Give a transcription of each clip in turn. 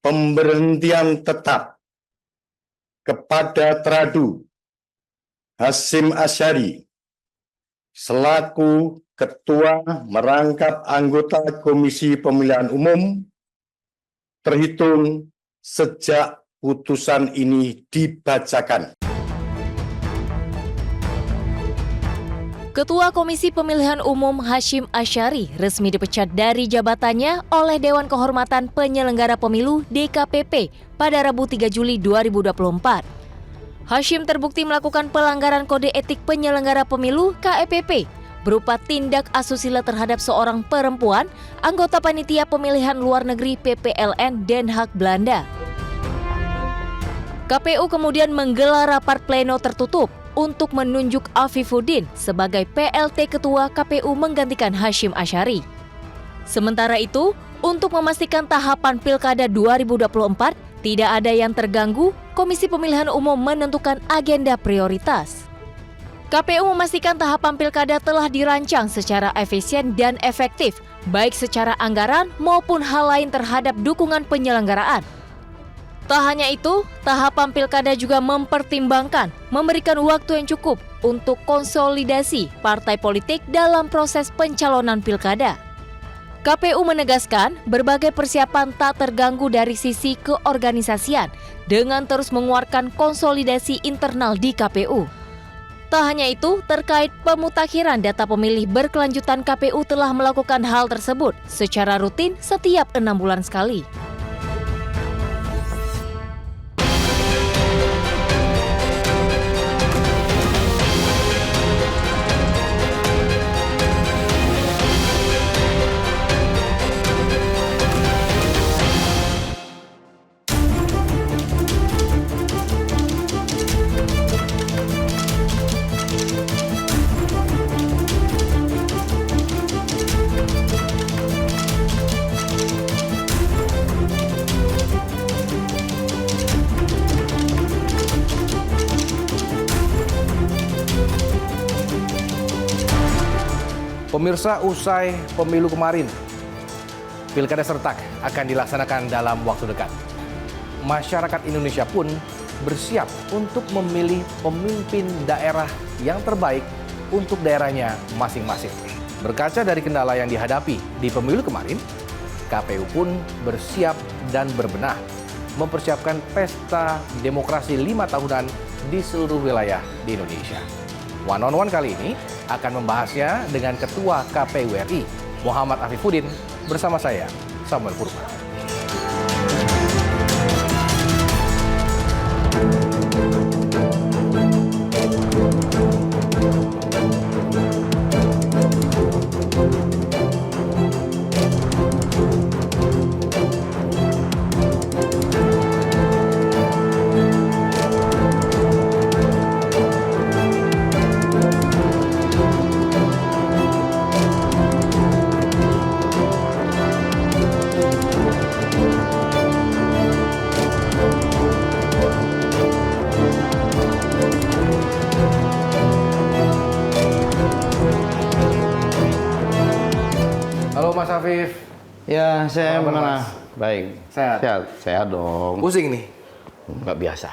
pemberhentian tetap kepada Tradu Hasyim Asyari selaku Ketua Merangkap Anggota Komisi Pemilihan Umum terhitung sejak putusan ini dibacakan. Ketua Komisi Pemilihan Umum Hasyim Asyari resmi dipecat dari jabatannya oleh Dewan Kehormatan Penyelenggara Pemilu DKPP pada Rabu 3 Juli 2024. Hasyim terbukti melakukan pelanggaran kode etik penyelenggara pemilu KEPP berupa tindak asusila terhadap seorang perempuan anggota Panitia Pemilihan Luar Negeri PPLN Den Haag Belanda. KPU kemudian menggelar rapat pleno tertutup untuk menunjuk Afifuddin sebagai PLT Ketua KPU menggantikan Hasyim Asyari. Sementara itu, untuk memastikan tahapan Pilkada 2024 tidak ada yang terganggu, Komisi Pemilihan Umum menentukan agenda prioritas. KPU memastikan tahapan Pilkada telah dirancang secara efisien dan efektif, baik secara anggaran maupun hal lain terhadap dukungan penyelenggaraan. Tak hanya itu, tahapan Pilkada juga mempertimbangkan memberikan waktu yang cukup untuk konsolidasi partai politik dalam proses pencalonan Pilkada. KPU menegaskan berbagai persiapan tak terganggu dari sisi keorganisasian dengan terus menguatkan konsolidasi internal di KPU. Tak hanya itu, terkait pemutakhiran data pemilih berkelanjutan, KPU telah melakukan hal tersebut secara rutin setiap 6 bulan sekali. Pemirsa, usai pemilu kemarin, Pilkada serentak akan dilaksanakan dalam waktu dekat. Masyarakat Indonesia pun bersiap untuk memilih pemimpin daerah yang terbaik untuk daerahnya masing-masing. Berkaca dari kendala yang dihadapi di pemilu kemarin, KPU pun bersiap dan berbenah mempersiapkan pesta demokrasi 5 tahunan di seluruh wilayah di Indonesia. One on One kali ini akan membahasnya dengan Ketua KPU RI, Muhammad Afifuddin, bersama saya, Samuel Purba. Halo Mas Afif. Ya, saya Halo, mana? Mas. Baik. Sehat? Sehat dong. Pusing nih? Nggak biasa.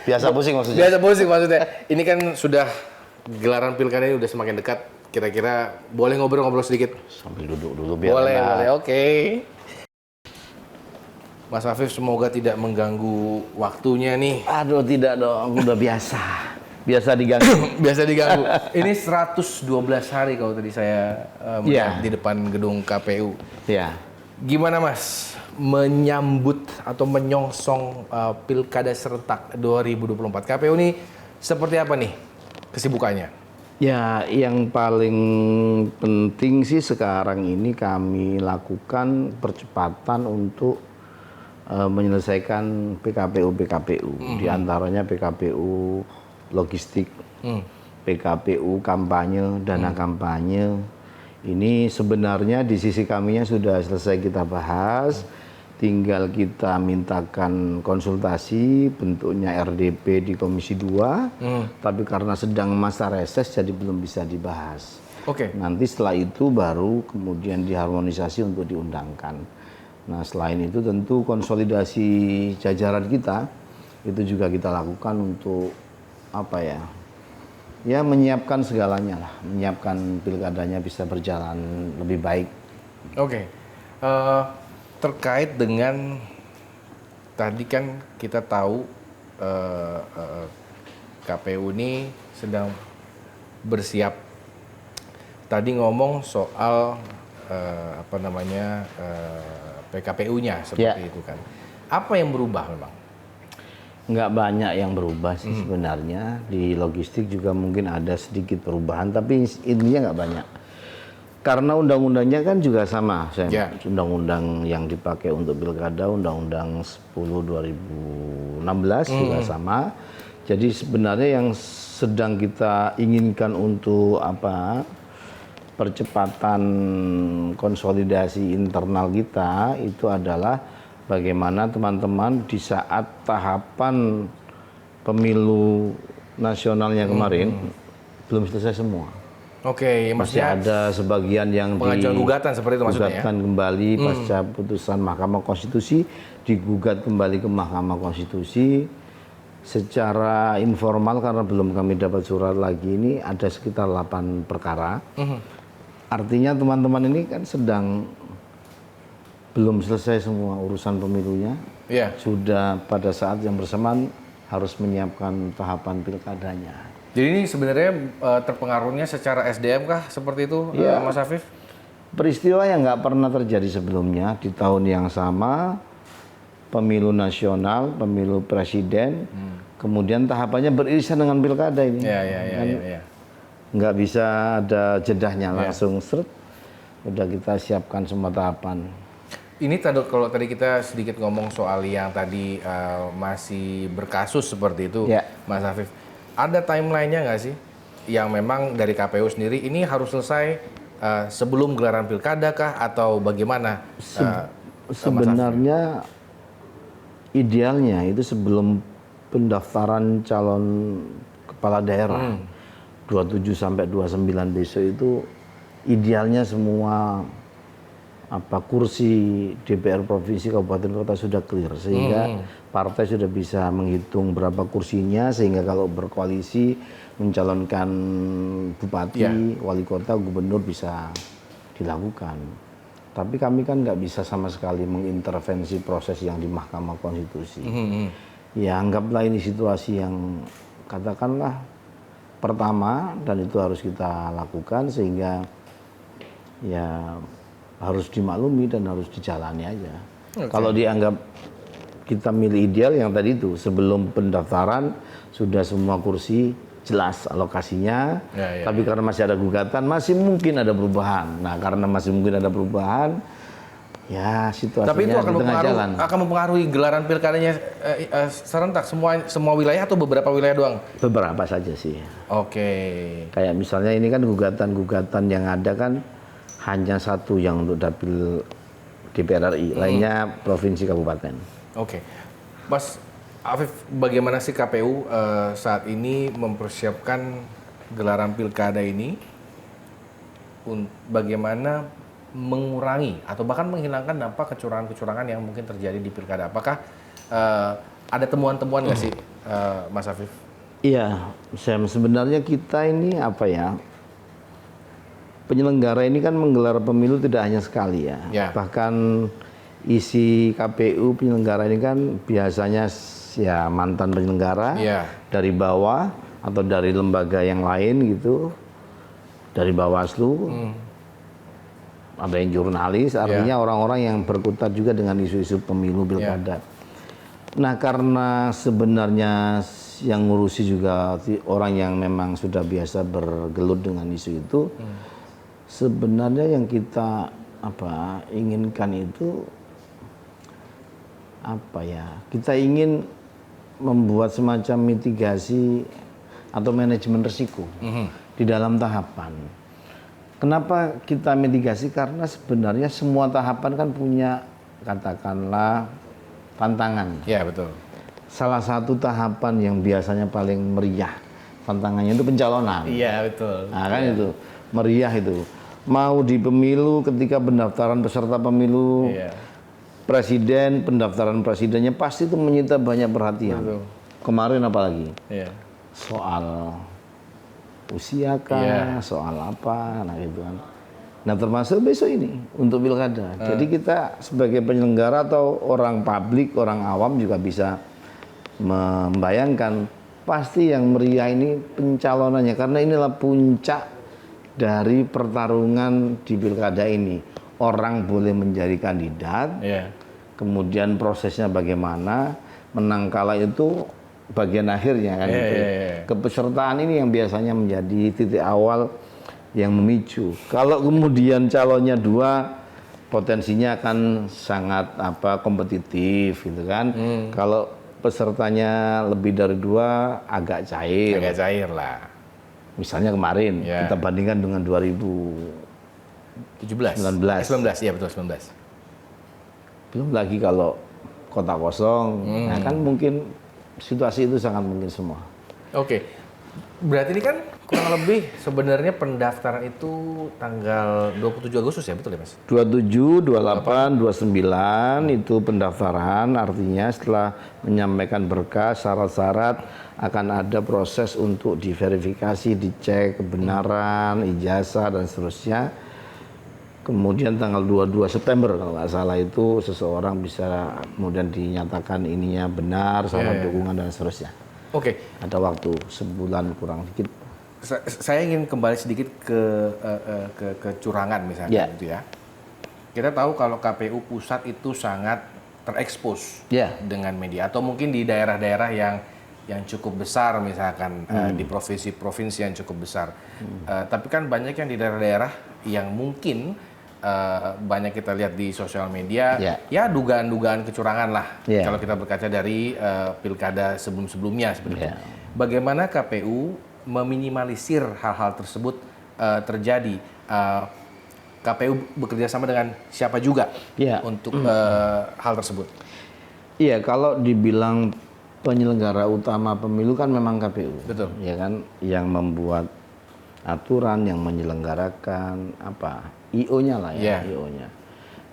Biasa pusing maksudnya? Biasa pusing maksudnya. Ini kan sudah gelaran pilkada ini udah semakin dekat. Kira-kira boleh ngobrol-ngobrol sedikit? Sambil duduk dulu biar Boleh, enak. boleh. Oke. Mas Afif, semoga tidak mengganggu waktunya nih. Aduh, tidak dong. Udah biasa. Biasa diganggu. Biasa diganggu. Ini 112 hari kalau tadi saya melihat Iya. di depan gedung KPU. Ya. Gimana Mas menyambut atau menyongsong Pilkada serentak 2024? KPU ini seperti apa nih kesibukannya? Ya, yang paling penting sih sekarang ini kami lakukan percepatan untuk menyelesaikan PKPU. Di antaranya PKPU logistik, PKPU kampanye, dana kampanye. Ini sebenarnya di sisi kaminya sudah selesai kita bahas, tinggal kita mintakan konsultasi, bentuknya RDP di Komisi 2, tapi karena sedang masa reses jadi belum bisa dibahas. Oke. Nanti setelah itu baru kemudian diharmonisasi untuk diundangkan. Nah, selain itu tentu konsolidasi jajaran kita itu juga kita lakukan untuk apa ya? Ya menyiapkan segalanya lah, menyiapkan pilkadanya bisa berjalan lebih baik. Oke. Terkait dengan tadi kan kita tahu KPU ini sedang bersiap. Tadi ngomong soal PKPU-nya seperti itu kan. Apa yang berubah memang? Nggak banyak yang berubah sih sebenarnya. Di logistik juga mungkin ada sedikit perubahan, tapi intinya nggak banyak. Karena undang-undangnya kan juga sama, undang-undang yang dipakai untuk pilkada, Undang-Undang 10/2016 juga sama. Jadi sebenarnya yang sedang kita inginkan untuk percepatan konsolidasi internal kita itu adalah bagaimana teman-teman di saat tahapan pemilu nasionalnya kemarin belum selesai semua. Oke, Masih ada sebagian yang pengajuan gugatan seperti itu maksudnya ya? digugatkan kembali pasca putusan Mahkamah Konstitusi, digugat kembali ke Mahkamah Konstitusi. Secara informal karena belum kami dapat surat lagi ini ada sekitar 8 perkara. Artinya teman-teman ini kan sedang belum selesai semua urusan pemilunya. Iya. Sudah pada saat yang bersamaan harus menyiapkan tahapan pilkadanya. Jadi ini sebenarnya terpengaruhnya secara SDM kah seperti itu, Iya. Mas Afif? Peristiwa yang nggak pernah terjadi sebelumnya di tahun yang sama, pemilu nasional, pemilu presiden, kemudian tahapannya beririsan dengan pilkada ini. Iya. Nggak bisa ada jedahnya, langsung seret, udah kita siapkan semua tahapan. Ini kalau tadi kita sedikit ngomong soal yang tadi masih berkasus seperti itu, Ya. Mas Afif. Ada timeline-nya nggak sih? Yang memang dari KPU sendiri ini harus selesai sebelum gelaran pilkada kah atau bagaimana? Sebenarnya idealnya itu sebelum pendaftaran calon kepala daerah 27 sampai 29 besok itu idealnya semua kursi DPR provinsi kabupaten kota sudah clear sehingga partai sudah bisa menghitung berapa kursinya sehingga kalau berkoalisi mencalonkan bupati, wali kota, gubernur bisa dilakukan. Tapi kami kan nggak bisa sama sekali mengintervensi proses yang di Mahkamah Konstitusi. Ya anggaplah ini situasi yang katakanlah pertama dan itu harus kita lakukan sehingga ya harus dimaklumi dan harus dijalani aja. Kalau dianggap kita milih ideal yang tadi itu sebelum pendaftaran sudah semua kursi jelas alokasinya, tapi karena masih ada gugatan masih mungkin ada perubahan. Nah karena masih mungkin ada perubahan, ya situasinya tapi itu akan mempengaruhi gelaran pilkadanya serentak semua wilayah atau beberapa wilayah doang? Beberapa saja sih. Oke. Kayak misalnya ini kan gugatan-gugatan yang ada kan hanya satu yang untuk dapil DPR RI, lainnya provinsi kabupaten. Oke. Mas Afif, bagaimana sih KPU saat ini mempersiapkan gelaran pilkada ini? Bagaimana mengurangi atau bahkan menghilangkan dampak kecurangan-kecurangan yang mungkin terjadi di pilkada? Apakah ada temuan-temuan nggak sih, Mas Afif? Iya, Sam. Sebenarnya kita ini penyelenggara ini kan menggelar pemilu tidak hanya sekali ya. Bahkan isi KPU penyelenggara ini kan biasanya ya mantan penyelenggara dari bawah atau dari lembaga yang lain gitu, dari Bawaslu. Ada yang jurnalis, artinya orang-orang yang berkutat juga dengan isu-isu pemilu pilkada. Nah karena sebenarnya yang ngurusi juga orang yang memang sudah biasa bergelut dengan isu itu, sebenarnya yang kita inginkan itu kita ingin membuat semacam mitigasi atau manajemen risiko di dalam tahapan. Kenapa kita mitigasi? Karena sebenarnya semua tahapan kan punya katakanlah tantangan. Ya betul. Salah satu tahapan yang biasanya paling meriah tantangannya itu pencalonan. Iya betul. Nah kan itu meriah itu. Mau di pemilu ketika pendaftaran peserta pemilu presiden, pendaftaran presidennya pasti itu menyita banyak perhatian. Betul. Kemarin apalagi Iya. soal usia kah, Iya. soal apa, nah gitu kan. Nah termasuk besok ini untuk pilkada. Jadi kita sebagai penyelenggara atau orang publik, orang awam juga bisa membayangkan pasti yang meriah ini pencalonannya karena inilah puncak dari pertarungan di pilkada ini. Orang boleh menjadi kandidat, Iya. kemudian prosesnya bagaimana, menang kalah itu bagian akhirnya kan. Iya, Gitu. iya, iya. Kepesertaan ini yang biasanya menjadi titik awal yang memicu. Kalau kemudian calonnya dua, potensinya akan sangat kompetitif gitu kan. Kalau pesertanya lebih dari dua, agak cair. Agak cair lah. Misalnya kemarin Ya. kita bandingkan dengan 2019. 19. Iya betul 19. Belum lagi kalau kota kosong, nah kan mungkin situasi itu sangat mungkin semua. Oke. Berarti ini kan kurang lebih sebenarnya pendaftaran itu tanggal 27 Agustus ya, betul ya Mas? 27, 28, 29 itu pendaftaran, artinya setelah menyampaikan berkas, syarat-syarat akan ada proses untuk diverifikasi, dicek kebenaran, ijazah dan seterusnya. Kemudian tanggal 22 September kalau nggak salah itu seseorang bisa kemudian dinyatakan ininya benar, syarat dukungan dan seterusnya. Oke. Ada waktu sebulan kurang dikit. Saya ingin kembali sedikit ke kecurangan misalnya Ya. gitu ya. Kita tahu kalau KPU pusat itu sangat terekspos Ya. dengan media atau mungkin di daerah-daerah yang cukup besar misalkan di provinsi-provinsi yang cukup besar. Tapi kan banyak yang di daerah-daerah yang mungkin banyak kita lihat di sosial media, Ya. ya dugaan-dugaan kecurangan lah. Ya. Kalau kita berkaca dari pilkada sebelum-sebelumnya seperti itu. Ya. Bagaimana KPU meminimalisir hal-hal tersebut terjadi? KPU bekerja sama dengan siapa juga Ya. untuk hal tersebut? Iya, kalau dibilang penyelenggara utama pemilu kan memang KPU. Betul. Ya kan, yang membuat aturan, yang menyelenggarakan IO-nya lah ya, Yeah. IO-nya.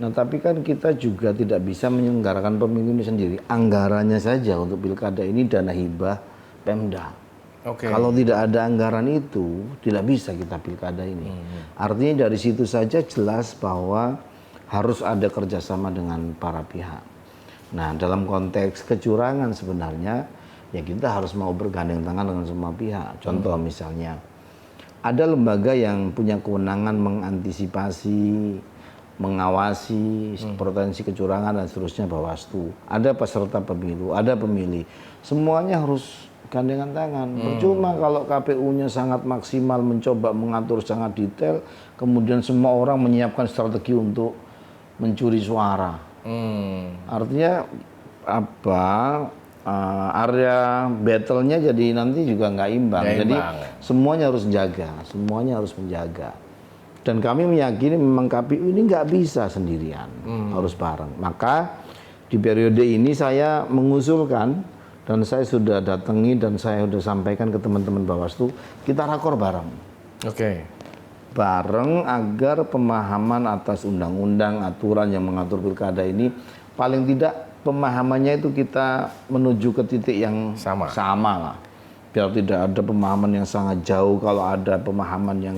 Nah, tapi kan kita juga tidak bisa menyelenggarakan pemilu ini sendiri. Anggarannya saja untuk pilkada ini dana hibah Pemda. Oke. Kalau tidak ada anggaran itu, tidak bisa kita pilkada ini. Artinya dari situ saja jelas bahwa harus ada kerjasama dengan para pihak. Nah, dalam konteks kecurangan sebenarnya, ya kita harus mau bergandeng tangan dengan semua pihak. Contoh misalnya, ada lembaga yang punya kewenangan mengantisipasi, mengawasi potensi kecurangan dan seterusnya, Bawaslu. Ada peserta pemilu, ada pemilih. Semuanya harus gandengan tangan. Percuma kalau KPU-nya sangat maksimal mencoba mengatur sangat detail, kemudian semua orang menyiapkan strategi untuk mencuri suara. Artinya area battle-nya jadi nanti juga nggak imbang. Nggak Jadi imbang. semuanya harus jaga, semuanya harus menjaga. Dan kami meyakini memang KPU ini nggak bisa sendirian, harus bareng. Maka di periode ini saya mengusulkan dan saya sudah datangi dan saya sudah sampaikan ke teman-teman Bawaslu, kita rakor bareng. Oke. Bareng agar pemahaman atas undang-undang, aturan yang mengatur pilkada ini paling tidak pemahamannya itu kita menuju ke titik yang sama lah. Biar tidak ada pemahaman yang sangat jauh. Kalau ada pemahaman yang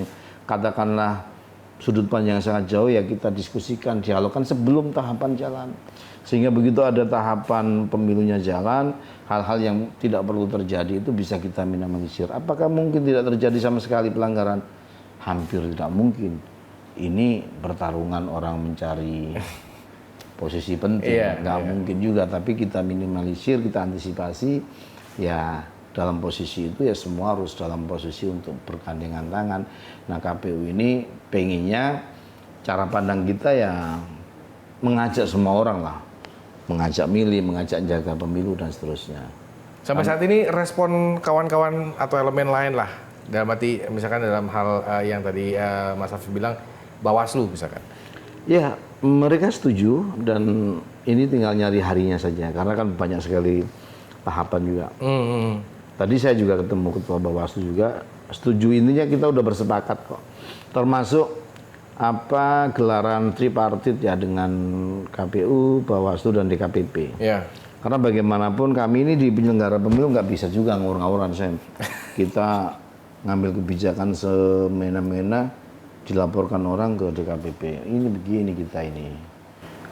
katakanlah sudut pandang yang sangat jauh, ya kita diskusikan, dialogkan sebelum tahapan jalan. Sehingga begitu ada tahapan pemilunya jalan, hal-hal yang tidak perlu terjadi itu bisa kita minimalisir. Apakah mungkin tidak terjadi sama sekali pelanggaran? Hampir tidak mungkin. Ini pertarungan orang mencari posisi penting, nggak mungkin juga. Tapi kita minimalisir, kita antisipasi. Ya dalam posisi itu ya semua harus dalam posisi untuk bergandengan tangan. Nah KPU ini pengennya cara pandang kita ya mengajak semua orang lah, mengajak milih, mengajak jaga pemilu dan seterusnya. Sampai saat ini respon kawan-kawan atau elemen lain lah, dalam arti misalkan dalam hal yang tadi Mas Afif bilang Bawaslu misalkan. Ya mereka setuju dan ini tinggal nyari harinya saja karena kan banyak sekali tahapan juga. Tadi saya juga ketemu Ketua Bawaslu juga setuju, intinya kita udah bersepakat kok. Termasuk gelaran tripartit ya dengan KPU, Bawaslu dan DKPP. Ya. Karena bagaimanapun kami ini di penyelenggara pemilu nggak bisa juga ngawur-ngawuran, Sam. Kita ngambil kebijakan semena-mena, dilaporkan orang ke DKPP. Ini begini kita ini.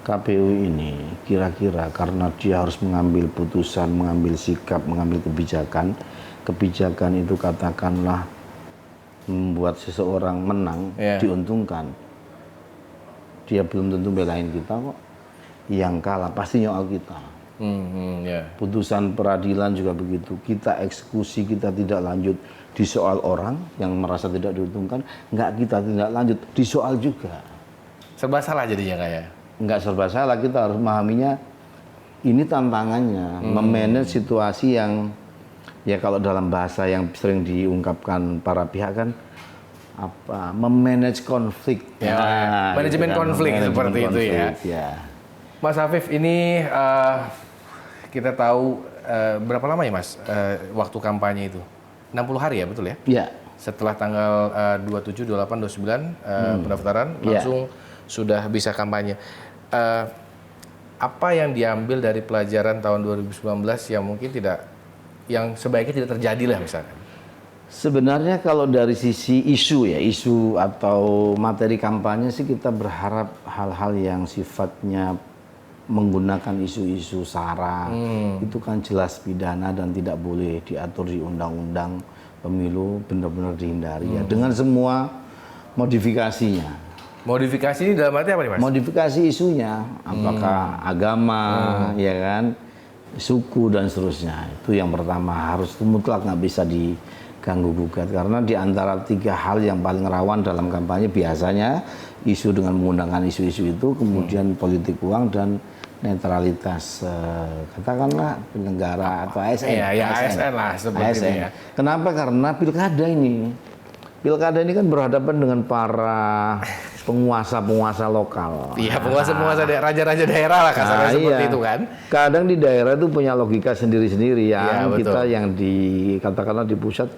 KPU ini kira-kira karena dia harus mengambil putusan, mengambil sikap, mengambil kebijakan. Kebijakan itu katakanlah membuat seseorang menang, diuntungkan. Dia belum tentu belain kita kok. Yang kalah pasti nyoal kita. Putusan peradilan juga begitu. Kita eksekusi, kita tidak lanjut di soal orang yang merasa tidak diuntungkan, kita tidak lanjut di soal juga. Serba salah jadinya kayak. Nggak serba salah, kita harus memahaminya. Ini tantangannya, memanage situasi yang ya kalau dalam bahasa yang sering diungkapkan para pihak kan memanage konflik. Ya, manajemen konflik seperti itu ya. Mas Afif, ini kita tahu berapa lama ya Mas waktu kampanye itu? 60 hari ya, betul ya? Iya. Setelah tanggal 27, 28, 29 pendaftaran langsung sudah bisa kampanye. Apa yang diambil dari pelajaran tahun 2019 yang mungkin yang sebaiknya tidak terjadi lah misalkan? Sebenarnya kalau dari sisi isu atau materi kampanye sih kita berharap hal-hal yang sifatnya menggunakan isu-isu SARA itu kan jelas pidana dan tidak boleh diatur di undang-undang pemilu, benar-benar dihindari ya dengan semua modifikasinya. Modifikasi ini dalam arti apa nih Mas? Modifikasi isunya, apakah agama, ya kan, suku dan seterusnya. Itu yang pertama, harus mutlak nggak bisa diganggu gugat karena di antara 3 hal yang paling rawan dalam kampanye biasanya isu dengan menggunakan isu-isu itu, kemudian politik uang dan netralitas katakanlah penyelenggara atau ASN. Iya, ASN lah seperti ini ya. Kenapa? Karena pilkada ini kan berhadapan dengan para penguasa-penguasa lokal. Iya, penguasa-penguasa raja-raja daerah lah kasarnya seperti itu kan. Kadang di daerah itu punya logika sendiri-sendiri ya. Kita yang katakanlah di pusat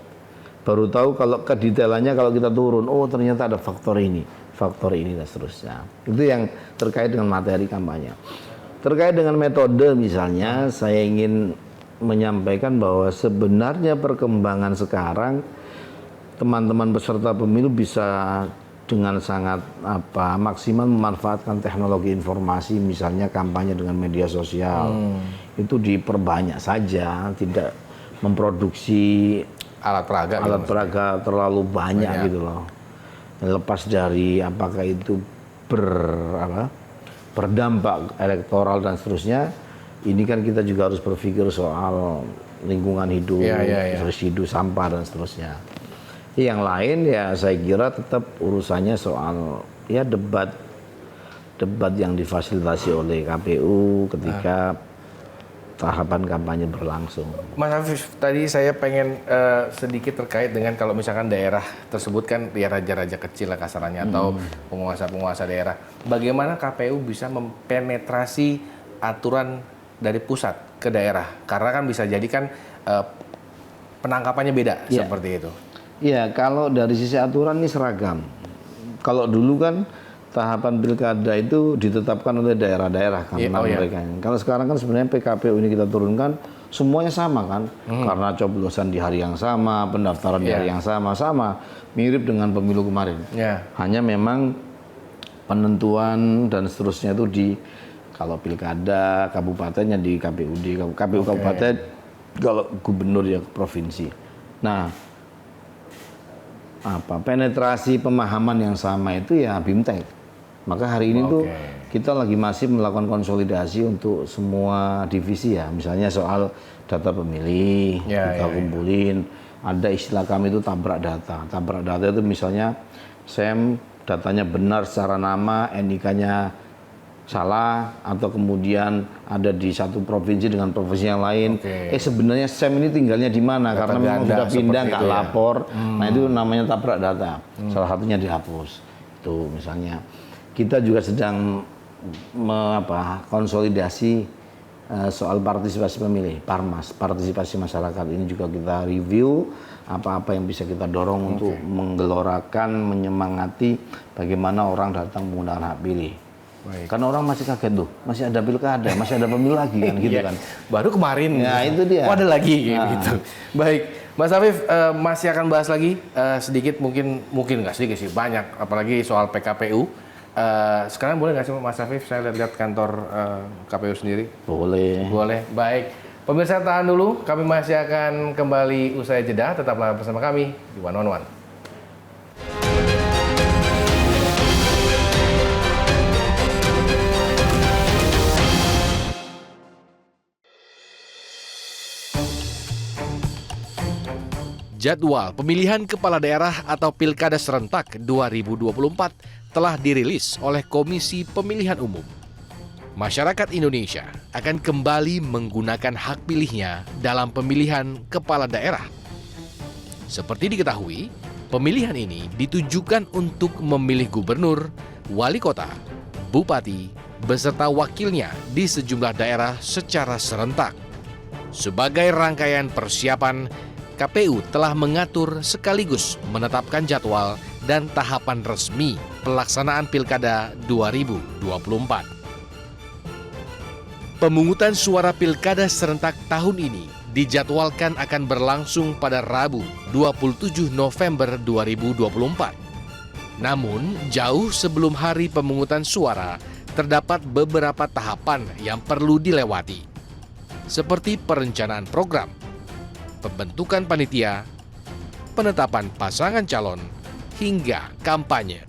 baru tahu kalau kedetailannya kalau kita turun, oh ternyata ada faktor ini dan seterusnya. Itu yang terkait dengan materi kampanye. Terkait dengan metode misalnya, saya ingin menyampaikan bahwa sebenarnya perkembangan sekarang teman-teman peserta pemilu bisa dengan sangat maksimal memanfaatkan teknologi informasi, misalnya kampanye dengan media sosial. Itu diperbanyak saja, tidak memproduksi alat peraga terlalu banyak gitu loh. Lepas dari apakah itu berdampak elektoral dan seterusnya, ini kan kita juga harus berpikir soal lingkungan hidup, residu sampah dan seterusnya. Yang lain ya saya kira tetap urusannya soal ya debat yang difasilitasi oleh KPU ketika tahapan kampanye berlangsung. Mas Afif, tadi saya pengen sedikit terkait dengan kalau misalkan daerah tersebut kan ya raja-raja kecil lah kasarannya atau penguasa-penguasa daerah. Bagaimana KPU bisa mempenetrasi aturan dari pusat ke daerah? Karena kan bisa jadi kan penangkapannya beda seperti itu. Ya, kalau dari sisi aturan ini seragam. Kalau dulu kan tahapan pilkada itu ditetapkan oleh daerah-daerah kan mereka. Kalau sekarang kan sebenarnya PKPU ini kita turunkan semuanya sama kan, karena coblosan di hari yang sama, pendaftaran di hari yang sama, mirip dengan pemilu kemarin. Hanya memang penentuan dan seterusnya itu kalau pilkada kabupatennya di KPUD, KPU kabupaten, kalau gubernur ya provinsi. Nah, penetrasi pemahaman yang sama itu ya BIMTEK. Maka hari ini tuh kita lagi masih melakukan konsolidasi untuk semua divisi ya. Misalnya soal data pemilih, kita kumpulin. Ada istilah kami itu tabrak data. Tabrak data itu misalnya datanya benar secara nama, NIK-nya salah, atau kemudian ada di satu provinsi dengan provinsi yang lain. Sebenarnya ini tinggalnya di mana? Karena memang sudah pindah, nggak lapor. Nah itu namanya tabrak data. Salah satunya dihapus. Itu misalnya. Kita juga sedang konsolidasi soal partisipasi pemilih, Parmas, partisipasi masyarakat ini juga kita review apa-apa yang bisa kita dorong untuk menggelorakan, menyemangati bagaimana orang datang menggunakan hak pilih. Baik. Karena orang masih kaget tuh, masih ada pilkada, masih ada pemilu lagi kan gitu Iya. kan. Baru kemarin. Ya, itu dia. Oh, ada lagi Nah. gitu. Baik, Mas Afif masih akan bahas lagi sedikit mungkin nggak sedikit sih, banyak apalagi soal PKPU. Sekarang boleh nggak sih Mas Afif saya lihat kantor KPU sendiri? Boleh. Boleh. Baik. Pemirsa tahan dulu, kami masih akan kembali usai jeda. Tetaplah bersama kami di One on One. Jadwal pemilihan kepala daerah atau Pilkada serentak 2024 telah dirilis oleh Komisi Pemilihan Umum. Masyarakat Indonesia akan kembali menggunakan hak pilihnya dalam pemilihan kepala daerah. Seperti diketahui, pemilihan ini ditujukan untuk memilih gubernur, wali kota, bupati, beserta wakilnya di sejumlah daerah secara serentak. Sebagai rangkaian persiapan, KPU telah mengatur sekaligus menetapkan jadwal dan tahapan resmi pelaksanaan Pilkada 2024. Pemungutan suara Pilkada serentak tahun ini dijadwalkan akan berlangsung pada Rabu 27 November 2024. Namun, jauh sebelum hari pemungutan suara, terdapat beberapa tahapan yang perlu dilewati, seperti perencanaan program, pembentukan panitia, penetapan pasangan calon, hingga kampanye.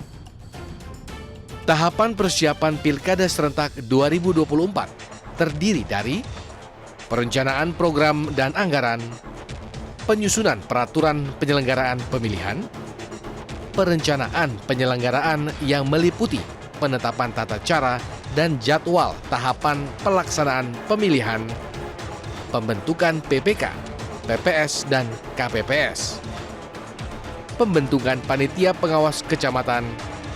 Tahapan persiapan Pilkada serentak 2024 terdiri dari perencanaan program dan anggaran, penyusunan peraturan penyelenggaraan pemilihan, perencanaan penyelenggaraan yang meliputi penetapan tata cara dan jadwal tahapan pelaksanaan pemilihan, pembentukan PPK, PPS, dan KPPS, pembentukan panitia pengawas kecamatan,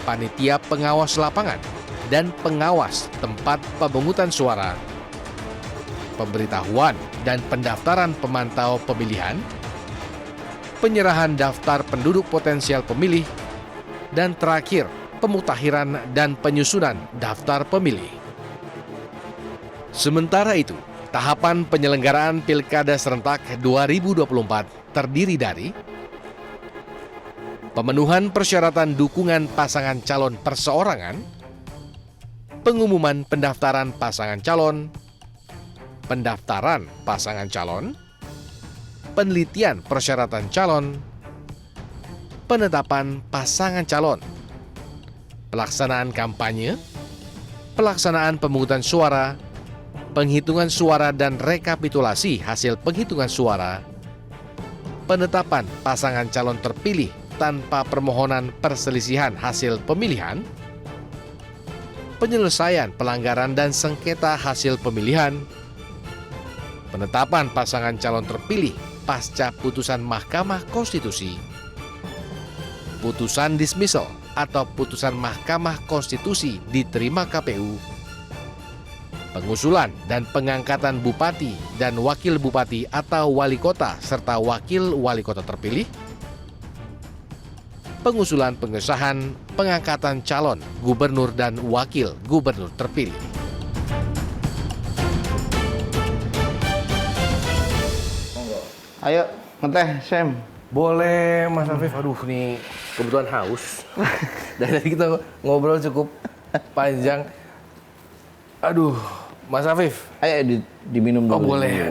panitia pengawas lapangan, dan pengawas tempat pemungutan suara, pemberitahuan dan pendaftaran pemantau pemilihan, penyerahan daftar penduduk potensial pemilih, dan terakhir, pemutakhiran dan penyusunan daftar pemilih. Sementara itu, tahapan penyelenggaraan Pilkada serentak 2024 terdiri dari pemenuhan persyaratan dukungan pasangan calon perseorangan, pengumuman pendaftaran pasangan calon, pendaftaran pasangan calon, penelitian persyaratan calon, penetapan pasangan calon, pelaksanaan kampanye, pelaksanaan pemungutan suara, penghitungan suara dan rekapitulasi hasil penghitungan suara, penetapan pasangan calon terpilih tanpa permohonan perselisihan hasil pemilihan, penyelesaian pelanggaran dan sengketa hasil pemilihan, penetapan pasangan calon terpilih pasca putusan Mahkamah Konstitusi, putusan dismissal atau putusan Mahkamah Konstitusi diterima KPU, pengusulan dan pengangkatan bupati dan wakil bupati atau wali kota serta wakil wali kota terpilih, pengusulan pengesahan pengangkatan calon gubernur dan wakil gubernur terpilih. Ayo, ngeteh, Sam. Boleh, Mas Afif. Aduh, nih kebetulan haus. Dari tadi kita ngobrol cukup panjang. Aduh, Mas Afif. Ayo diminum dulu. Oh, boleh.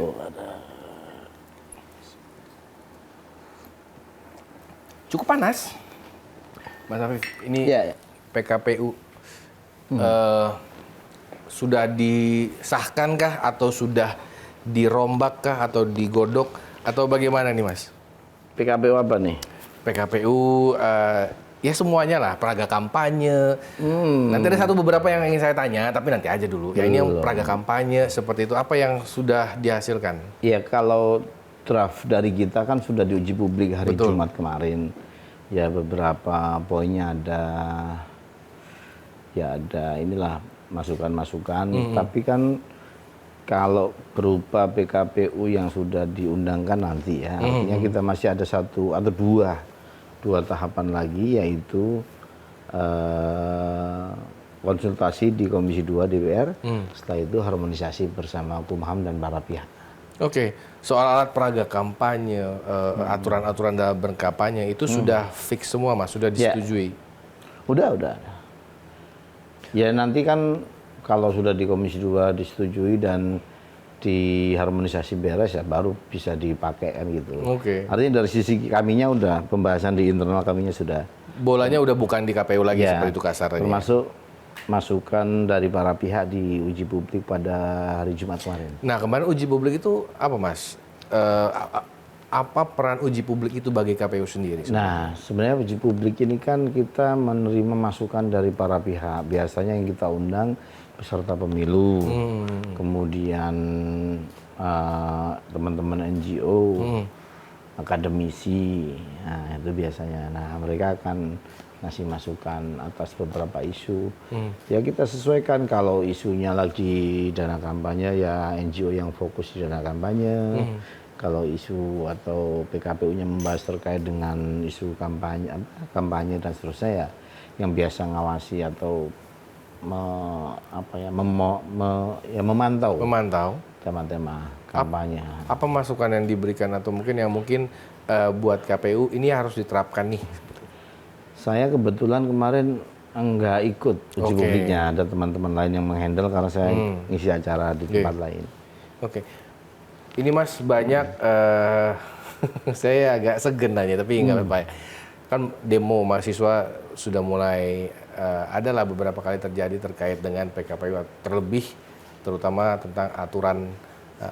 Cukup panas. Mas Afif, ini Ya. PKPU sudah disahkankah atau sudah dirombakkah atau digodok atau bagaimana nih, Mas? PKPU apa nih? PKPU ya semuanya lah, peraga kampanye. Nanti ada beberapa yang ingin saya tanya, tapi nanti aja dulu. Ya ini yang peraga kampanye seperti itu, apa yang sudah dihasilkan? Ya kalau draft dari kita kan sudah diuji publik hari Betul. Jumat kemarin. Ya beberapa poinnya ada inilah masukan-masukan. Tapi kan kalau berupa PKPU yang sudah diundangkan nanti ya, artinya kita masih ada satu atau dua tahapan lagi, yaitu konsultasi di Komisi 2 DPR, setelah itu harmonisasi bersama Kumham dan para pihak. Oke, soal alat peraga kampanye, aturan-aturan dalam berkampanye itu sudah fix semua, Mas, sudah disetujui? Udah. Ya nanti kan kalau sudah di Komisi 2 disetujui dan diharmonisasi beres ya baru bisa dipakai kan gitu. Oke. Artinya dari sisi kaminya udah, pembahasan di internal kaminya sudah. Bolanya udah bukan di KPU lagi Ya, seperti itu kasarnya. termasuk masukan dari para pihak di uji publik pada hari Jumat kemarin. Nah, kemarin uji publik itu apa, Mas? Apa peran uji publik itu bagi KPU sendiri? Nah, sebenarnya uji publik ini kan kita menerima masukan dari para pihak. Biasanya yang kita undang peserta pemilu, kemudian teman-teman NGO, akademisi, nah itu biasanya. Nah, mereka akan ngasih masukan atas beberapa isu. Ya kita sesuaikan, kalau isunya lagi dana kampanye ya NGO yang fokus di dana kampanye. Kalau isu atau PKPU-nya membahas terkait dengan isu kampanye dan seterusnya ya yang biasa ngawasi atau memantau tema-tema kampanye. Apa masukan yang diberikan atau mungkin buat KPU ini harus diterapkan nih? Saya kebetulan kemarin enggak ikut uji publiknya, ada teman-teman lain yang menghandle karena saya ngisi acara di tempat lain. Oke. Ini Mas banyak, saya agak segen nanya tapi nggak apa-apa ya. Kan demo mahasiswa sudah mulai, adalah beberapa kali terjadi terkait dengan PKPU, terutama tentang aturan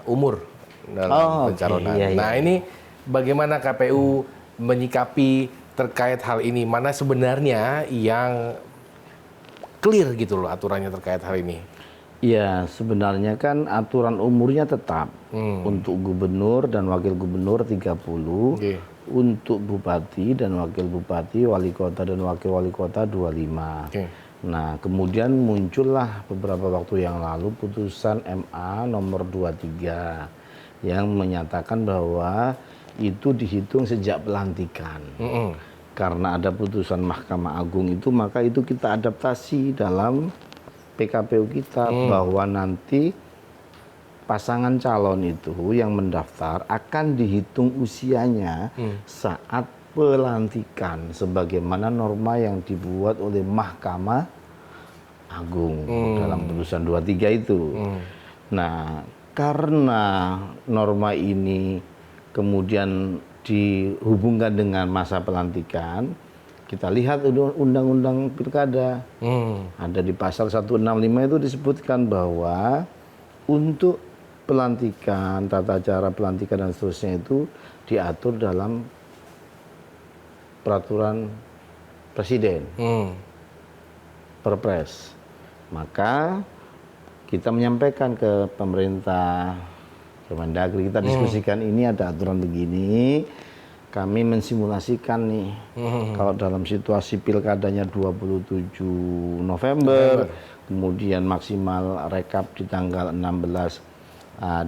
umur dalam pencalonan. Iya. Nah ini bagaimana KPU menyikapi terkait hal ini? Mana sebenarnya yang clear gitu loh aturannya terkait hal ini? Ya, sebenarnya kan aturan umurnya tetap untuk gubernur dan wakil gubernur 30, untuk bupati dan wakil bupati, wali kota dan wakil wali kota 25. Nah, kemudian muncullah beberapa waktu yang lalu putusan MA nomor 23 yang menyatakan bahwa itu dihitung sejak pelantikan. Karena ada putusan Mahkamah Agung itu, maka itu kita adaptasi dalam PKPU kita bahwa nanti pasangan calon itu yang mendaftar akan dihitung usianya saat pelantikan sebagaimana norma yang dibuat oleh Mahkamah Agung dalam putusan 23 itu. Nah, karena norma ini kemudian dihubungkan dengan masa pelantikan, kita lihat undang-undang pilkada. Ada di pasal 165 itu disebutkan bahwa untuk pelantikan, tata cara pelantikan dan seterusnya itu diatur dalam peraturan presiden, Perpres. Maka kita menyampaikan ke pemerintah, Kemendagri, kita diskusikan ini ada aturan begini. Kami mensimulasikan nih, kalau dalam situasi pilkadanya 27 November, kemudian maksimal rekap di tanggal 16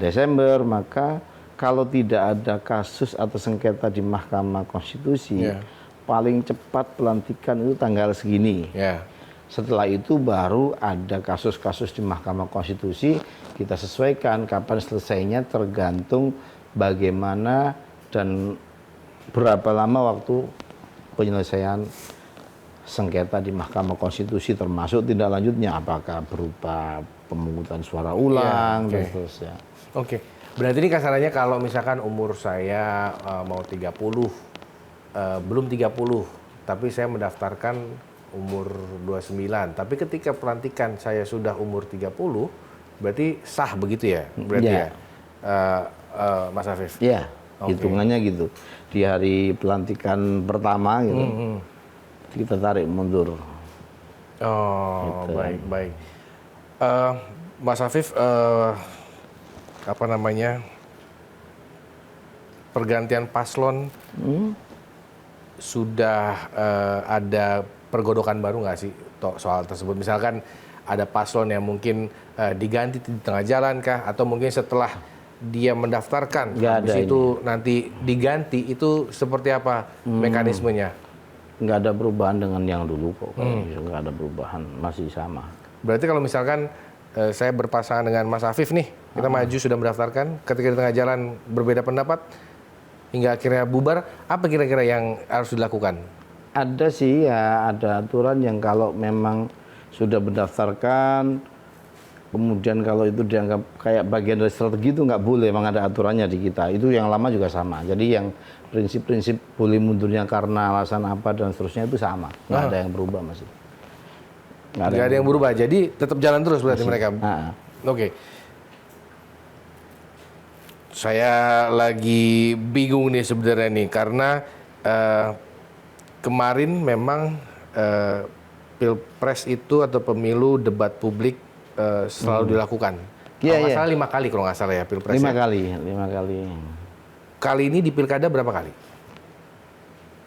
Desember, maka kalau tidak ada kasus atau sengketa di Mahkamah Konstitusi, paling cepat pelantikan itu tanggal segini. Setelah itu baru ada kasus-kasus di Mahkamah Konstitusi, kita sesuaikan kapan selesainya tergantung bagaimana dan berapa lama waktu penyelesaian sengketa di Mahkamah Konstitusi, termasuk tindak lanjutnya apakah berupa pemungutan suara ulang dan seterusnya. Oke. Berarti ini kasarannya kalau misalkan umur saya mau 30, belum 30, tapi saya mendaftarkan umur 29, tapi ketika pelantikan saya sudah umur 30, berarti sah begitu ya? Berarti ya, Mas Afif? Iya. Hitungannya gitu, di hari pelantikan pertama gitu, kita tarik mundur. Oh, gitu. Baik. Mas Afif, pergantian paslon sudah ada pergodokan baru nggak sih soal tersebut? Misalkan ada paslon yang mungkin diganti di tengah jalan kah? Atau mungkin setelah dia mendaftarkan, Nggak habis ada itu nanti diganti, itu seperti apa mekanismenya? Nggak ada perubahan dengan yang dulu kok. Nggak ada perubahan, masih sama. Berarti kalau misalkan saya berpasangan dengan Mas Afif nih, kita maju sudah mendaftarkan, ketika di tengah jalan berbeda pendapat, hingga akhirnya bubar, apa kira-kira yang harus dilakukan? Ada sih ya, ada aturan yang kalau memang sudah mendaftarkan, kemudian kalau itu dianggap kayak bagian dari strategi itu nggak boleh, memang ada aturannya di kita. Itu yang lama juga sama. Jadi yang prinsip-prinsip boleh mundurnya karena alasan apa dan seterusnya itu sama. Nggak ada yang berubah masih. Nggak ada yang berubah, jadi tetap jalan terus berarti mereka? Oke. Saya lagi bingung nih sebenarnya nih, karena kemarin memang Pilpres itu atau pemilu debat publik selalu dilakukan. Kalau nggak salah 5 kali kalau nggak salah ya Pilpres. 5 kali. Kali ini di Pilkada berapa kali?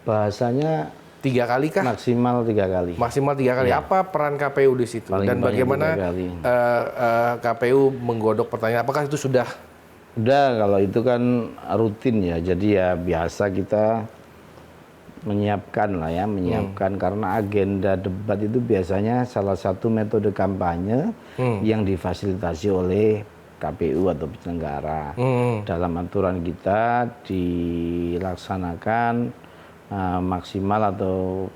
Bahasanya 3 kali kah? maksimal 3 kali. Maksimal 3 kali. Apa peran KPU di situ? Paling Dan banyak bagaimana 3 kali. KPU menggodok pertanyaan? Apakah itu sudah? Udah, kalau itu kan rutin ya. Jadi ya biasa kita menyiapkan lah ya, karena agenda debat itu biasanya salah satu metode kampanye yang difasilitasi oleh KPU atau penyelenggara. Dalam aturan kita dilaksanakan maksimal atau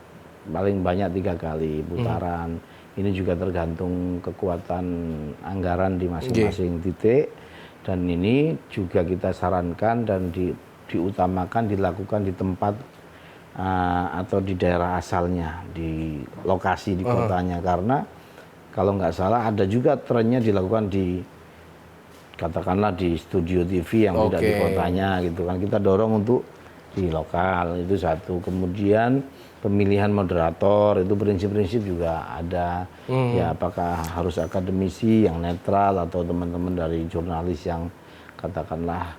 paling banyak 3 kali putaran. Ini juga tergantung kekuatan anggaran di masing-masing titik. Dan ini juga kita sarankan dan diutamakan dilakukan di tempat atau di daerah asalnya, di lokasi di kotanya. Karena kalau nggak salah ada juga trennya dilakukan di, katakanlah di studio TV yang tidak di kotanya gitu kan. Kita dorong untuk di lokal, itu satu. Kemudian pemilihan moderator itu prinsip-prinsip juga ada. Ya apakah harus akademisi yang netral atau teman-teman dari jurnalis yang katakanlah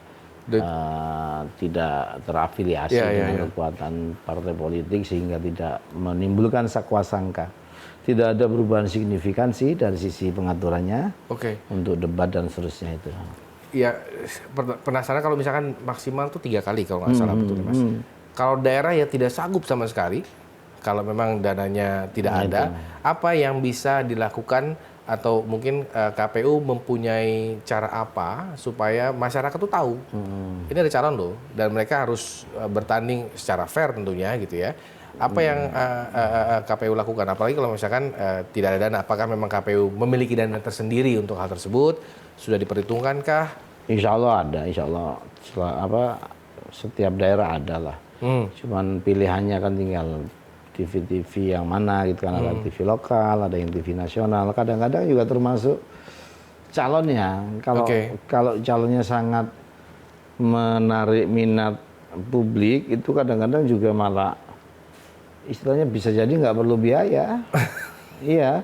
tidak terafiliasi dengan kekuatan partai politik sehingga tidak menimbulkan sakwasangka. Tidak ada perubahan signifikan sih dari sisi pengaturannya untuk debat dan seterusnya itu. Ya penasaran kalau misalkan maksimal tuh 3 kali kalau nggak salah betul Mas. Kalau daerah ya tidak sanggup sama sekali, kalau memang dananya tidak ada, apa yang bisa dilakukan atau mungkin KPU mempunyai cara apa supaya masyarakat tuh tahu ini ada calon loh dan mereka harus bertanding secara fair tentunya gitu ya. Apa yang KPU lakukan? Apalagi kalau misalkan tidak ada dana, apakah memang KPU memiliki dana tersendiri untuk hal tersebut? Sudah diperhitungkankah? Insya Allah ada, insya Allah. Setiap daerah ada lah. Cuman pilihannya kan tinggal TV-TV yang mana gitu kan. Ada TV lokal, ada yang TV nasional. Kadang-kadang juga termasuk calonnya. Kalau calonnya sangat menarik minat publik, itu kadang-kadang juga malah istilahnya bisa jadi nggak perlu biaya. Iya,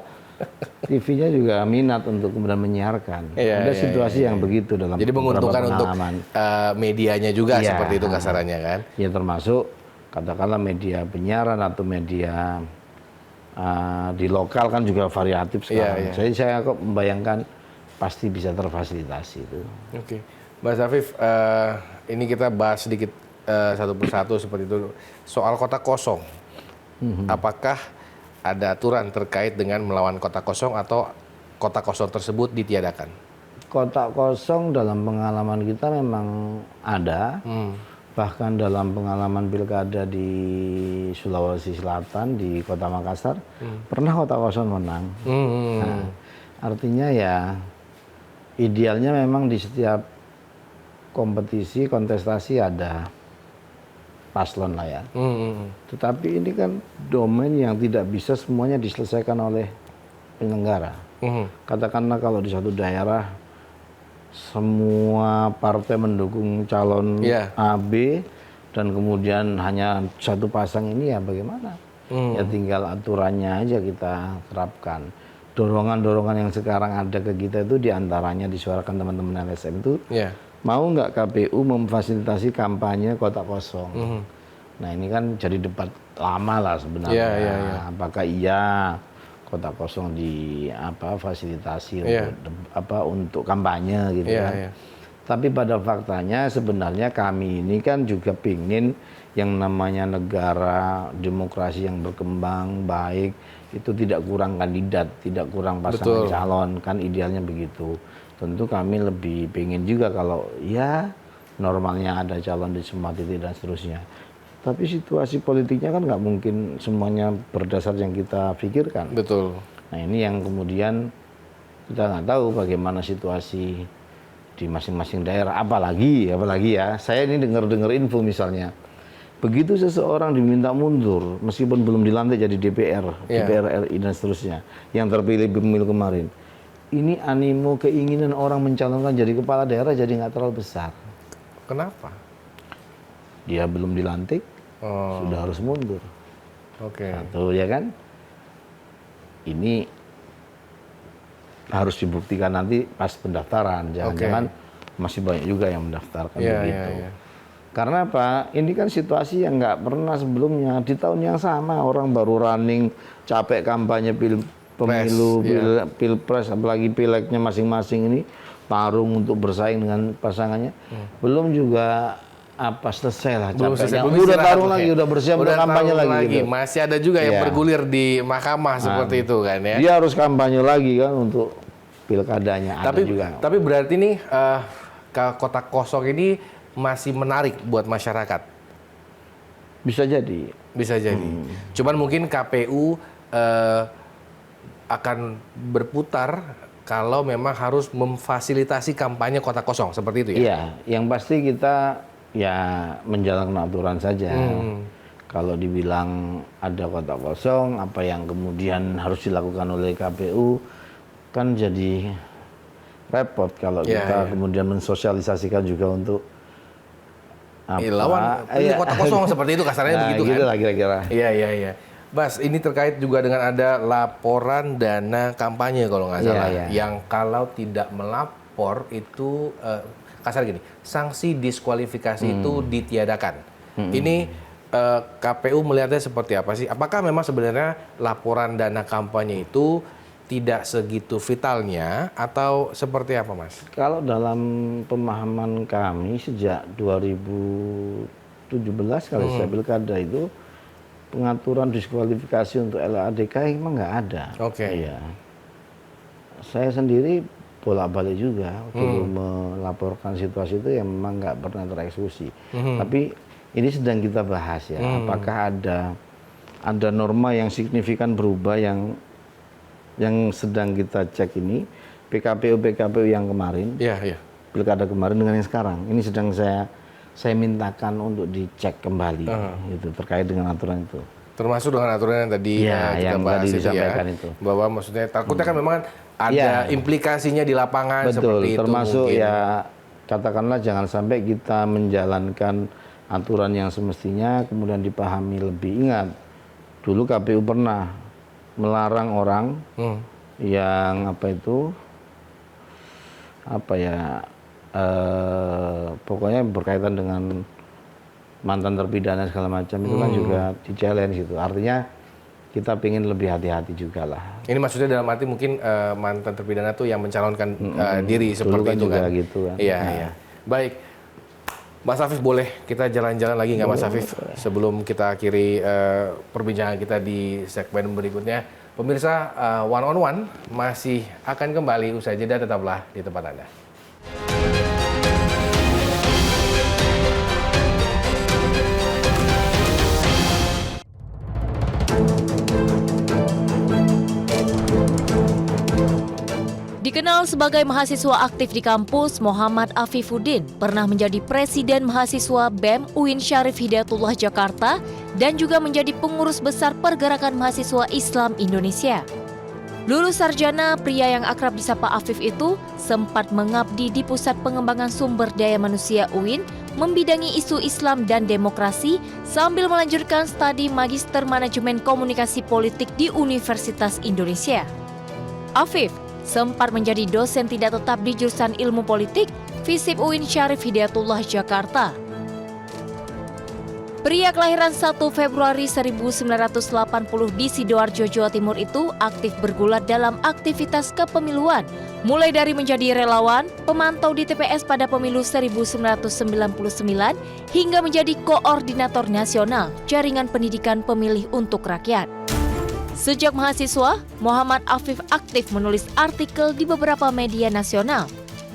TV-nya juga minat untuk kemudian menyiarkan. Ada situasi yang begitu dalam jadi menguntungkan untuk medianya juga seperti itu kasarannya kan? Ya termasuk katakanlah media penyiaran atau media di lokal kan juga variatif sekarang. Jadi saya kok membayangkan pasti bisa terfasilitasi itu. Oke, Mas Afif, ini kita bahas sedikit satu persatu seperti itu soal kota kosong. Apakah ada aturan terkait dengan melawan kota kosong atau kota kosong tersebut ditiadakan? Kota kosong dalam pengalaman kita memang ada. Bahkan dalam pengalaman pilkada di Sulawesi Selatan, di Kota Makassar, pernah kota kosong menang. Nah, artinya ya idealnya memang di setiap kompetisi, kontestasi ada paslon lah ya. Tetapi ini kan domain yang tidak bisa semuanya diselesaikan oleh penyelenggara. Katakanlah kalau di satu daerah semua partai mendukung calon A, B, dan kemudian hanya satu pasang ini ya bagaimana? Ya tinggal aturannya aja kita terapkan. Dorongan-dorongan yang sekarang ada ke kita itu diantaranya disuarakan teman-teman LSM itu, mau nggak KPU memfasilitasi kampanye kota kosong? Nah ini kan jadi debat lama lah sebenarnya. Apakah iya kotak kosong di fasilitasi Iya. untuk kampanye gitu Iya, kan. iya. Tapi pada faktanya sebenarnya kami ini kan juga pingin yang namanya negara demokrasi yang berkembang baik itu tidak kurang kandidat, tidak kurang pasangan Betul. calon, kan idealnya begitu. Tentu kami lebih pingin juga kalau ya normalnya ada calon di semua titik dan seterusnya. Tapi situasi politiknya kan nggak mungkin semuanya berdasar yang kita pikirkan. Betul. Nah ini yang kemudian kita nggak tahu bagaimana situasi di masing-masing daerah. Apalagi ya, saya ini dengar info misalnya, begitu seseorang diminta mundur meskipun belum dilantik jadi DPR, Iya. DPR RI dan seterusnya, yang terpilih pemilu kemarin, ini animo keinginan orang mencalonkan jadi kepala daerah jadi nggak terlalu besar. Kenapa? Dia belum dilantik, Oh, sudah harus mundur. oke. Satu ya kan, ini harus dibuktikan nanti pas pendaftaran. Jangan-jangan masih banyak juga yang mendaftarkan Iya, begitu. iya. Karena apa? Ini kan situasi yang nggak pernah sebelumnya. Di tahun yang sama orang baru running, capek kampanye pemilu, iya. pilpres, apalagi pileknya masing-masing ini tarung untuk bersaing dengan pasangannya. Belum juga selesai lah Belum capeknya. selesai, belum Udah istirahat tarung lah lagi, ya. udah bersiap untuk kampanye tarung lagi. Gitu. Masih ada juga yang Iya. bergulir di mahkamah seperti itu kan ya. Dia harus kampanye lagi kan untuk pilkadanya. Ada juga. Tapi berarti nih kotak kosong ini masih menarik buat masyarakat. Bisa jadi. Bisa jadi. Cuman mungkin KPU akan berputar kalau memang harus memfasilitasi kampanye kotak kosong seperti itu ya. Iya, yang pasti kita ya menjalankan aturan saja. Kalau dibilang ada kotak kosong, apa yang kemudian harus dilakukan oleh KPU kan jadi repot kalau Iya, kita iya. kemudian mensosialisasikan juga untuk Lawan ini iya. kotak kosong seperti itu kasarnya begitu gitu kan. lah kira-kira. Iya. Bas, ini terkait juga dengan ada laporan dana kampanye kalau nggak Iya, salah. iya. Yang kalau tidak melapor itu kasar gini, sanksi diskualifikasi itu ditiadakan. Ini KPU melihatnya seperti apa sih? Apakah memang sebenarnya laporan dana kampanye itu tidak segitu vitalnya atau seperti apa, Mas? Kalau dalam pemahaman kami sejak 2017 kalau saya pilkada itu pengaturan diskualifikasi untuk LADK memang nggak ada. Oke. Iya. Saya sendiri bolak-balik juga waktu melaporkan situasi itu yang memang nggak pernah tereksekusi. Tapi ini sedang kita bahas ya. Apakah ada norma yang signifikan berubah yang sedang kita cek ini PKPU yang kemarin, Iya. pilkada kemarin dengan yang sekarang. Ini sedang saya mintakan untuk dicek kembali gitu terkait dengan aturan itu. Termasuk dengan aturan yang tadi Iya, kita yang bahas tadi itu ya. disampaikan itu. Bahwa maksudnya takutnya kan memang ada Iya. implikasinya di lapangan Betul, seperti itu termasuk mungkin. ya katakanlah jangan sampai kita menjalankan aturan yang semestinya kemudian dipahami lebih. Ingat, dulu KPU pernah melarang orang yang pokoknya berkaitan dengan mantan terpidana segala macam itu kan juga di-challenge gitu. Artinya kita ingin lebih hati-hati juga lah. Ini maksudnya dalam arti mungkin mantan terpidana tuh yang mencalonkan diri Dulu seperti kan itu juga kan. gitu kan. Iya, Nah. iya. Baik. Mas Afif, boleh kita jalan-jalan lagi nggak Mas Afif? Sebelum kita akhiri perbincangan kita di segmen berikutnya. Pemirsa, One on One masih akan kembali usai jeda, tetaplah di tempat Anda. Dikenal sebagai mahasiswa aktif di kampus, Muhammad Afifuddin pernah menjadi Presiden Mahasiswa BEM UIN Syarif Hidayatullah Jakarta dan juga menjadi pengurus besar Pergerakan Mahasiswa Islam Indonesia. Lulus sarjana, pria yang akrab disapa Afif itu sempat mengabdi di Pusat Pengembangan Sumber Daya Manusia UIN, membidangi isu Islam dan demokrasi sambil melanjutkan studi Magister Manajemen Komunikasi Politik di Universitas Indonesia. Afif sempat menjadi dosen tidak tetap di jurusan Ilmu Politik, FISIP UIN Syarif Hidayatullah Jakarta. Pria kelahiran 1 Februari 1980 di Sidoarjo, Jawa Timur itu aktif bergulat dalam aktivitas kepemiluan, mulai dari menjadi relawan, pemantau di TPS pada pemilu 1999, hingga menjadi koordinator nasional Jaringan Pendidikan Pemilih untuk Rakyat. Sejak mahasiswa, Muhammad Afif aktif menulis artikel di beberapa media nasional.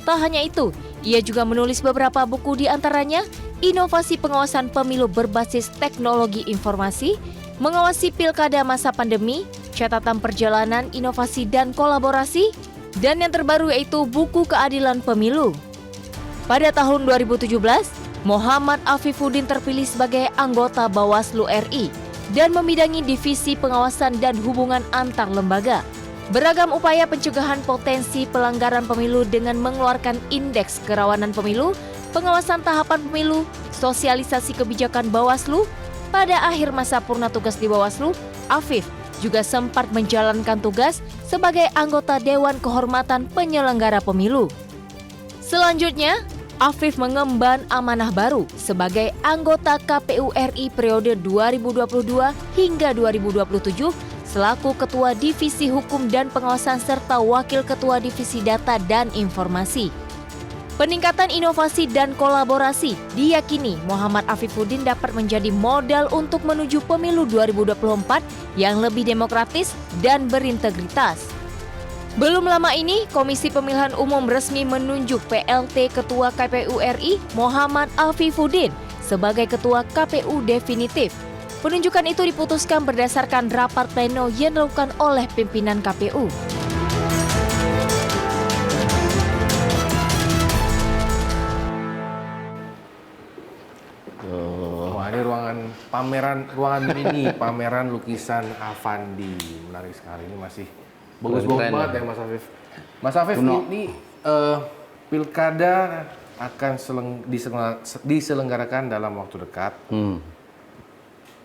Tak hanya itu, ia juga menulis beberapa buku, di antaranya Inovasi Pengawasan Pemilu Berbasis Teknologi Informasi, Mengawasi Pilkada Masa Pandemi, Catatan Perjalanan Inovasi dan Kolaborasi, dan yang terbaru yaitu Buku Keadilan Pemilu. Pada tahun 2017, Muhammad Afifuddin terpilih sebagai anggota Bawaslu RI dan membidangi Divisi Pengawasan dan Hubungan Antar Lembaga. Beragam upaya pencegahan potensi pelanggaran pemilu dengan mengeluarkan Indeks Kerawanan Pemilu, pengawasan tahapan pemilu, sosialisasi kebijakan Bawaslu. Pada akhir masa purna tugas di Bawaslu, Afif juga sempat menjalankan tugas sebagai anggota Dewan Kehormatan Penyelenggara Pemilu. Selanjutnya, Afif mengemban amanah baru sebagai anggota KPU RI periode 2022 hingga 2027 selaku Ketua Divisi Hukum dan Pengawasan serta Wakil Ketua Divisi Data dan Informasi. Peningkatan inovasi dan kolaborasi diyakini Muhammad Afifuddin dapat menjadi modal untuk menuju pemilu 2024 yang lebih demokratis dan berintegritas. Belum lama ini, Komisi Pemilihan Umum resmi menunjuk PLT Ketua KPU RI Muhammad Afifuddin sebagai Ketua KPU definitif. Penunjukan itu diputuskan berdasarkan rapat pleno yang dilakukan oleh pimpinan KPU. Wah, ini ruangan mini pameran lukisan Avandi. Menarik sekali, ini masih bagus-bagus Keren, banget ya Mas Afif. Mas Afif, ini pilkada akan diselenggarakan dalam waktu dekat.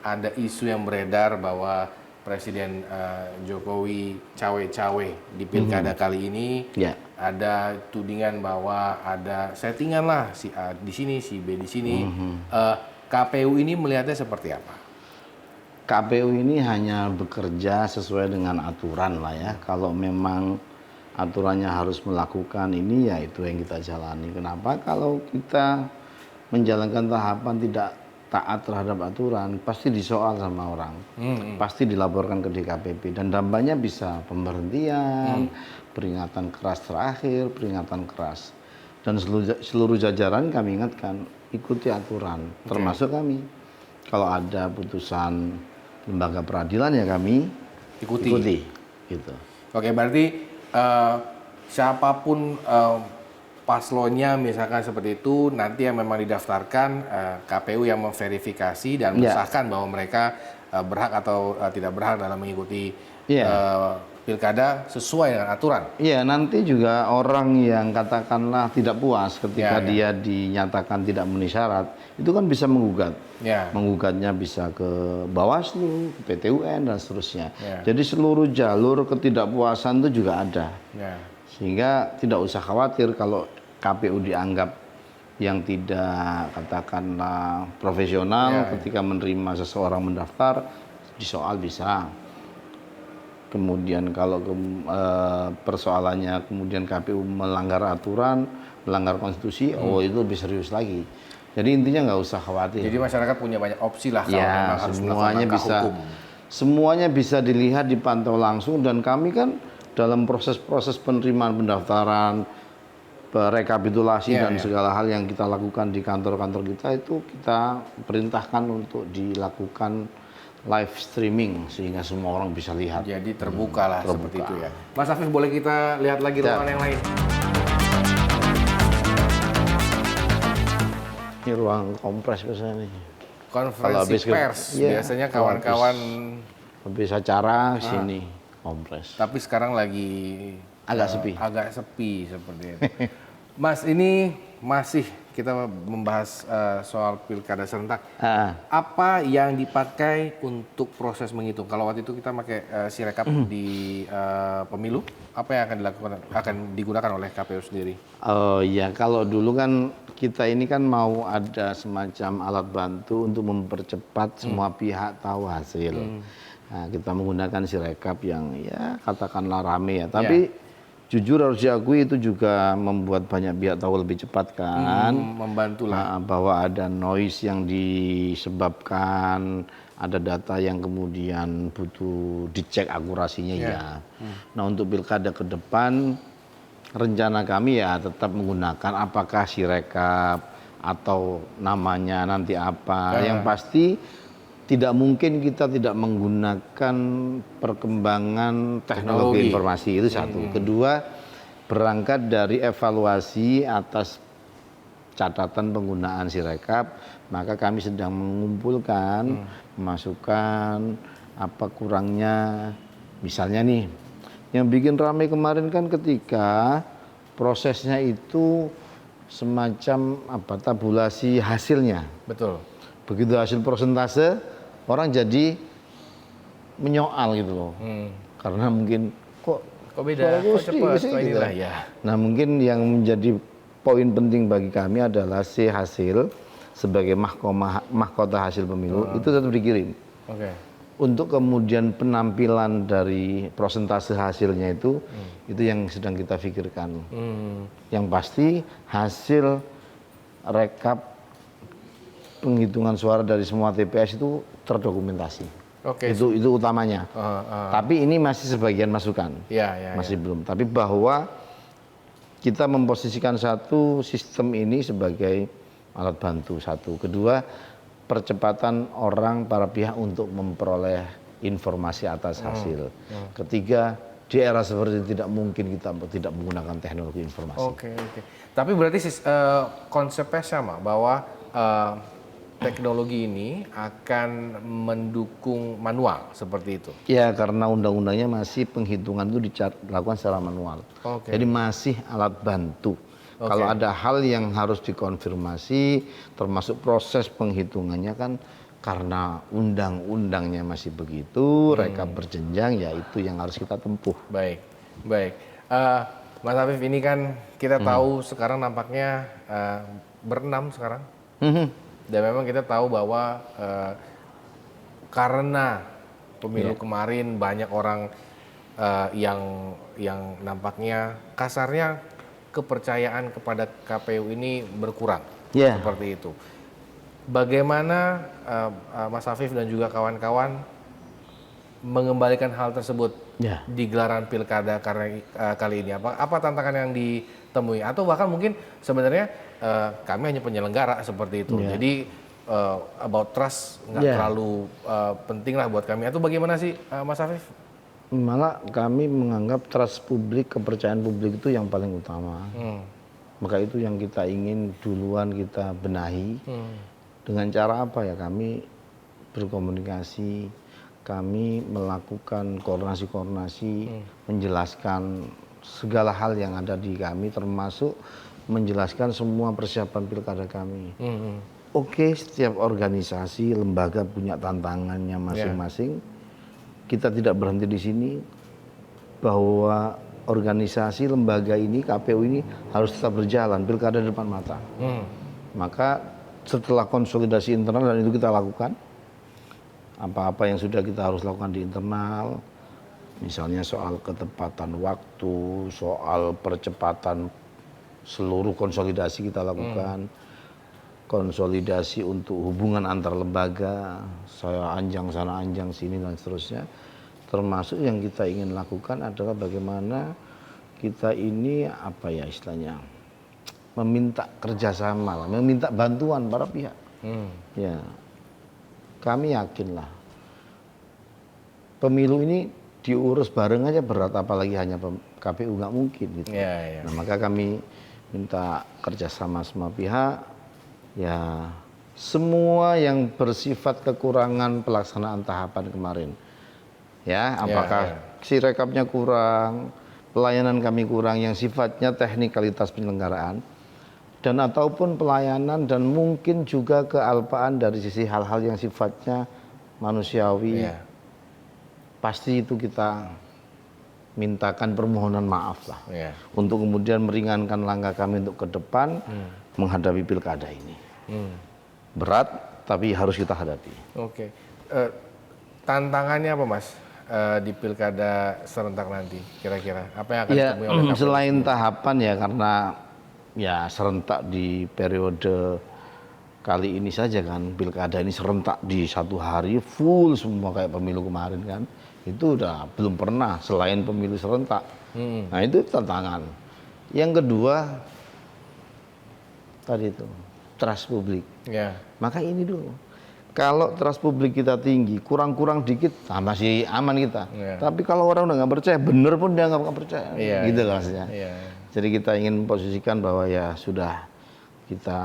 Ada isu yang beredar bahwa Presiden Jokowi cawe-cawe di pilkada kali ini. Ya. Ada tudingan bahwa ada settingan lah, si A di sini, si B di sini. KPU ini melihatnya seperti apa? KPU ini hanya bekerja sesuai dengan aturan lah ya. Kalau memang aturannya harus melakukan ini, ya itu yang kita jalani. Kenapa? Kalau kita menjalankan tahapan tidak taat terhadap aturan, pasti disoal sama orang, pasti dilaporkan ke DKPP, dan dampaknya bisa pemberhentian, peringatan keras terakhir, peringatan keras. Dan seluruh jajaran kami ingatkan, ikuti aturan, termasuk kami. Kalau ada putusan lembaga peradilan ya kami ikuti. Gitu. Oke, berarti siapapun paslonnya misalkan seperti itu, nanti yang memang didaftarkan KPU yang memverifikasi dan mensahkan bahwa mereka berhak atau tidak berhak dalam mengikuti pilkada sesuai dengan aturan. Iya, nanti juga orang yang katakanlah tidak puas ketika dia dinyatakan tidak memenuhi syarat, itu kan bisa menggugat. Menggugatnya bisa ke Bawaslu, ke PT UN, dan seterusnya. Jadi seluruh jalur ketidakpuasan itu juga ada. Sehingga tidak usah khawatir kalau KPU dianggap yang tidak katakanlah profesional ketika menerima seseorang mendaftar, disoal bisa. Kemudian kalau persoalannya kemudian KPU melanggar aturan, melanggar konstitusi, itu lebih serius lagi. Jadi intinya nggak usah khawatir. Jadi masyarakat punya banyak opsi lah kalau memang harus melakukan langkah hukum. Semuanya bisa dilihat, dipantau langsung, dan kami kan dalam proses-proses penerimaan pendaftaran, rekapitulasi dan segala hal yang kita lakukan di kantor-kantor kita itu kita perintahkan untuk dilakukan live streaming sehingga semua orang bisa lihat. Jadi terbuka lah seperti itu ya. Mas Afif, boleh kita lihat lagi ruangan yang lain? Ini ruang kompres biasanya nih. Konferensi pers, biasanya kawan-kawan habis acara sini kompres. Tapi sekarang lagi agak sepi. Agak sepi seperti itu. Mas, ini masih kita membahas soal pilkada serentak. Apa yang dipakai untuk proses menghitung? Kalau waktu itu kita pakai Sirekap di pemilu, apa yang akan digunakan oleh KPU sendiri? Ya kalau dulu kan kita ini kan mau ada semacam alat bantu untuk mempercepat semua pihak tahu hasil. Nah, kita menggunakan Sirekap yang ya katakanlah rame ya, tapi jujur harus diakui itu juga membuat banyak pihak tahu lebih cepat kan. Membantu lah. Nah, bahwa ada noise yang disebabkan, ada data yang kemudian butuh dicek akurasinya ya. Nah, untuk pilkada ke depan rencana kami ya tetap menggunakan apakah Sirekap atau namanya nanti apa. Yang pasti tidak mungkin kita tidak menggunakan perkembangan teknologi informasi, itu satu. Kedua, berangkat dari evaluasi atas catatan penggunaan Sirekap, maka kami sedang mengumpulkan masukan apa kurangnya. Misalnya nih, yang bikin ramai kemarin kan ketika prosesnya itu semacam apa tabulasi hasilnya. Betul. Begitu hasil persentase, orang jadi menyoal gitu loh. Karena mungkin kok beda, kok cepat, kok gitu. inilah ya. Nah, mungkin yang menjadi poin penting bagi kami adalah hasil sebagai mahkota hasil pemilu itu tetap dikirim. Oke. Untuk kemudian penampilan dari persentase hasilnya itu yang sedang kita pikirkan. Yang pasti hasil rekap penghitungan suara dari semua TPS itu terdokumentasi. Oke. Itu utamanya. Tapi ini masih sebagian masukan. Masih belum. Tapi bahwa kita memposisikan satu sistem ini sebagai alat bantu satu. Kedua, percepatan orang para pihak untuk memperoleh informasi atas hasil. Ketiga, di era seperti ini tidak mungkin kita tidak menggunakan teknologi informasi. Oke. Tapi berarti konsepnya sama bahwa teknologi ini akan mendukung manual seperti itu. Ya, karena undang-undangnya masih penghitungan itu dilakukan secara manual. Jadi masih alat bantu. Kalau ada hal yang harus dikonfirmasi, termasuk proses penghitungannya kan karena undang-undangnya masih begitu, rekap berjenjang, ya itu yang harus kita tempuh. Baik. Mas Afif, ini kan kita tahu sekarang nampaknya berenam sekarang. Dan memang kita tahu bahwa karena pemilu kemarin banyak orang yang nampaknya kasarnya kepercayaan kepada KPU ini berkurang, seperti itu. Bagaimana Mas Afif dan juga kawan-kawan mengembalikan hal tersebut di gelaran pilkada kali ini? Apa tantangan yang ditemui? Atau bahkan mungkin sebenarnya kami hanya penyelenggara seperti itu. Jadi about trust nggak terlalu penting lah buat kami. Atau bagaimana sih Mas Afif? Malah kami menganggap trust publik, kepercayaan publik itu yang paling utama. Maka itu yang kita ingin duluan kita benahi. Dengan cara apa ya? Kami berkomunikasi, kami melakukan koordinasi-koordinasi, menjelaskan segala hal yang ada di kami, termasuk menjelaskan semua persiapan pilkada kami. Oke, setiap organisasi, lembaga punya tantangannya masing-masing. Kita tidak berhenti di sini, bahwa organisasi, lembaga ini, KPU ini harus tetap berjalan, pilkada di depan mata. Maka setelah konsolidasi internal, dan itu kita lakukan, apa-apa yang sudah kita harus lakukan di internal, misalnya soal ketepatan waktu, soal percepatan seluruh konsolidasi kita lakukan, konsolidasi untuk hubungan antar lembaga, saya anjang sana anjang sini dan seterusnya. Termasuk yang kita ingin lakukan adalah bagaimana kita ini apa ya istilahnya, meminta kerjasama, meminta bantuan para pihak. Ya, kami yakinlah pemilu ini diurus bareng aja berat, apalagi hanya KPU, nggak mungkin gitu. Nah, maka kami minta kerjasama semua pihak, ya semua yang bersifat kekurangan pelaksanaan tahapan kemarin, ya apakah Sirekapnya kurang, pelayanan kami kurang yang sifatnya teknikalitas penyelenggaraan, dan ataupun pelayanan dan mungkin juga kealpaan dari sisi hal-hal yang sifatnya manusiawi, pasti itu kita mintakan permohonan maaf lah, untuk kemudian meringankan langkah kami untuk ke depan. menghadapi pilkada ini. Berat, tapi harus kita hadapi. Oke. Tantangannya apa Mas di pilkada serentak nanti kira-kira? Apa yang akan Ya, ditemui oleh KPU? selain tahapan ya, karena ya serentak di periode kali ini saja kan, pilkada ini serentak di satu hari full semua kayak pemilu kemarin kan, itu udah belum pernah selain pemilu serentak. Nah itu tantangan. Yang kedua tadi itu trust publik. Ya. Maka ini dulu, kalau trust publik kita tinggi, kurang-kurang dikit, masih aman kita. Iya. Tapi kalau orang udah nggak percaya, bener pun dia nggak percaya. Iya, Gitu iya. lah maksudnya. Iya. Jadi kita ingin memposisikan bahwa ya sudah, kita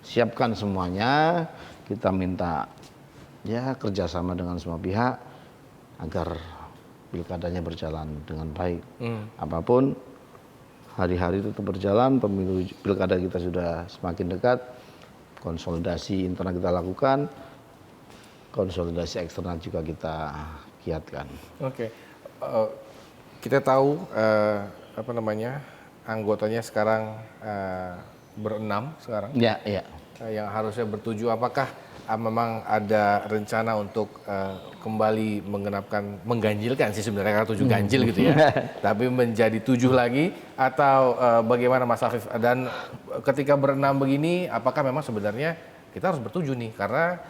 siapkan semuanya, kita minta ya kerjasama dengan semua pihak agar pilkadanya berjalan dengan baik. Apapun, hari-hari tetap berjalan, pemilu pilkada kita sudah semakin dekat, konsolidasi internal kita lakukan, konsolidasi eksternal juga kita giatkan. Oke. Kita tahu apa namanya, anggotanya sekarang berenam sekarang. Ya, ya. Yang harusnya bertujuh, apakah memang ada rencana untuk kembali mengganjilkan sih sebenarnya, karena 7 ganjil gitu ya, tapi menjadi 7 lagi, atau bagaimana Mas Afif? Dan ketika berenam begini, apakah memang sebenarnya kita harus bertujuh nih, karena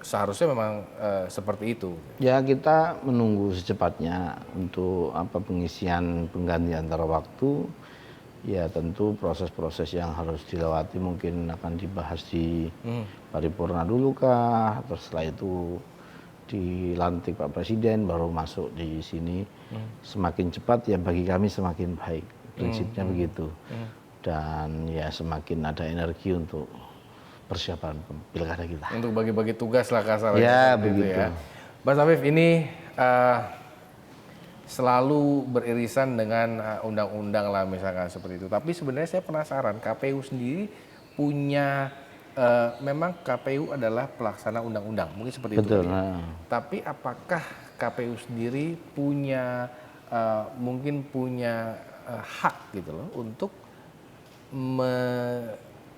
seharusnya memang seperti itu? Ya, kita menunggu secepatnya untuk pengisian pengganti antara waktu. Ya tentu proses-proses yang harus dilewati mungkin akan dibahas di paripurna dulu kah, terus setelah itu dilantik Pak Presiden baru masuk di sini. Semakin cepat ya bagi kami semakin baik, prinsipnya begitu. Dan ya semakin ada energi untuk persiapan pilkada kita. Untuk bagi-bagi tugas lah kasarnya. Ya seperti itu begitu. ya. Mas Afif, ini selalu beririsan dengan undang-undang lah misalkan seperti itu. Tapi sebenarnya saya penasaran, KPU sendiri punya, memang KPU adalah pelaksana undang-undang, mungkin seperti Betul. itu. Tapi apakah KPU sendiri punya, mungkin punya hak gitu loh untuk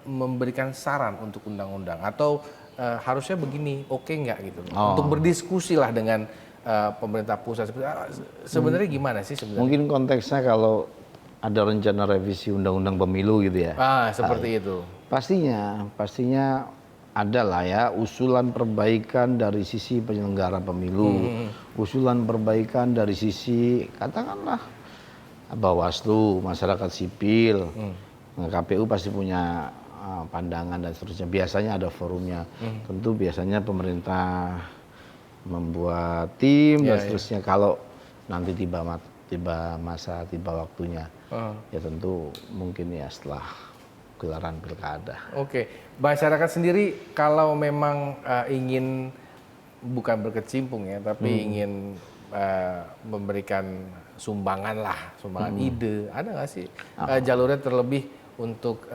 memberikan saran untuk undang-undang, atau harusnya begini, oke nggak gitu loh, untuk berdiskusi lah dengan pemerintah pusat. Sebenarnya gimana sih sebenarnya? Mungkin konteksnya kalau ada rencana revisi undang-undang pemilu gitu ya. Seperti itu. Pastinya ada lah ya usulan perbaikan dari sisi penyelenggara pemilu, usulan perbaikan dari sisi katakanlah Bawaslu, masyarakat sipil. Nah, KPU pasti punya pandangan dan seterusnya. Biasanya ada forumnya. Tentu biasanya pemerintah membuat tim dan seterusnya. Kalau nanti tiba masa, tiba waktunya, ya tentu mungkin ya setelah gelaran pilkada. Oke, masyarakat sendiri kalau memang ingin bukan berkecimpung ya, tapi ingin memberikan sumbangan ide, ada nggak sih jalurnya terlebih untuk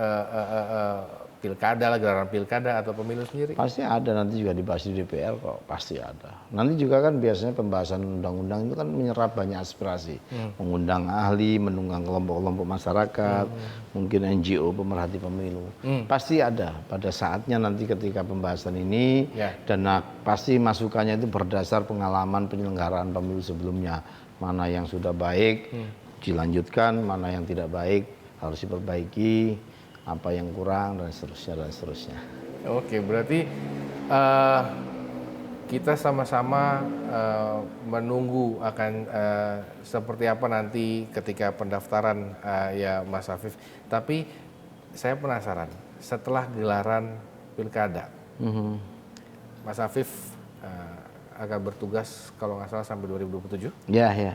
pilkada lah, gelaran pilkada atau pemilu sendiri? Pasti ada, nanti juga dibahas di DPR kok, pasti ada. Nanti juga kan biasanya pembahasan undang-undang itu kan menyerap banyak aspirasi. Mengundang ahli, mengundang kelompok-kelompok masyarakat, mungkin NGO pemerhati pemilu. Pasti ada pada saatnya nanti ketika pembahasan ini, dan pasti masukannya itu berdasar pengalaman penyelenggaraan pemilu sebelumnya. Mana yang sudah baik, dilanjutkan, mana yang tidak baik, harus diperbaiki, apa yang kurang, dan seterusnya. Oke, berarti kita sama-sama menunggu akan seperti apa nanti ketika pendaftaran ya Mas Afif. Tapi saya penasaran, setelah gelaran pilkada, Mas Afif akan bertugas kalau nggak salah sampai 2027. Ya, ya.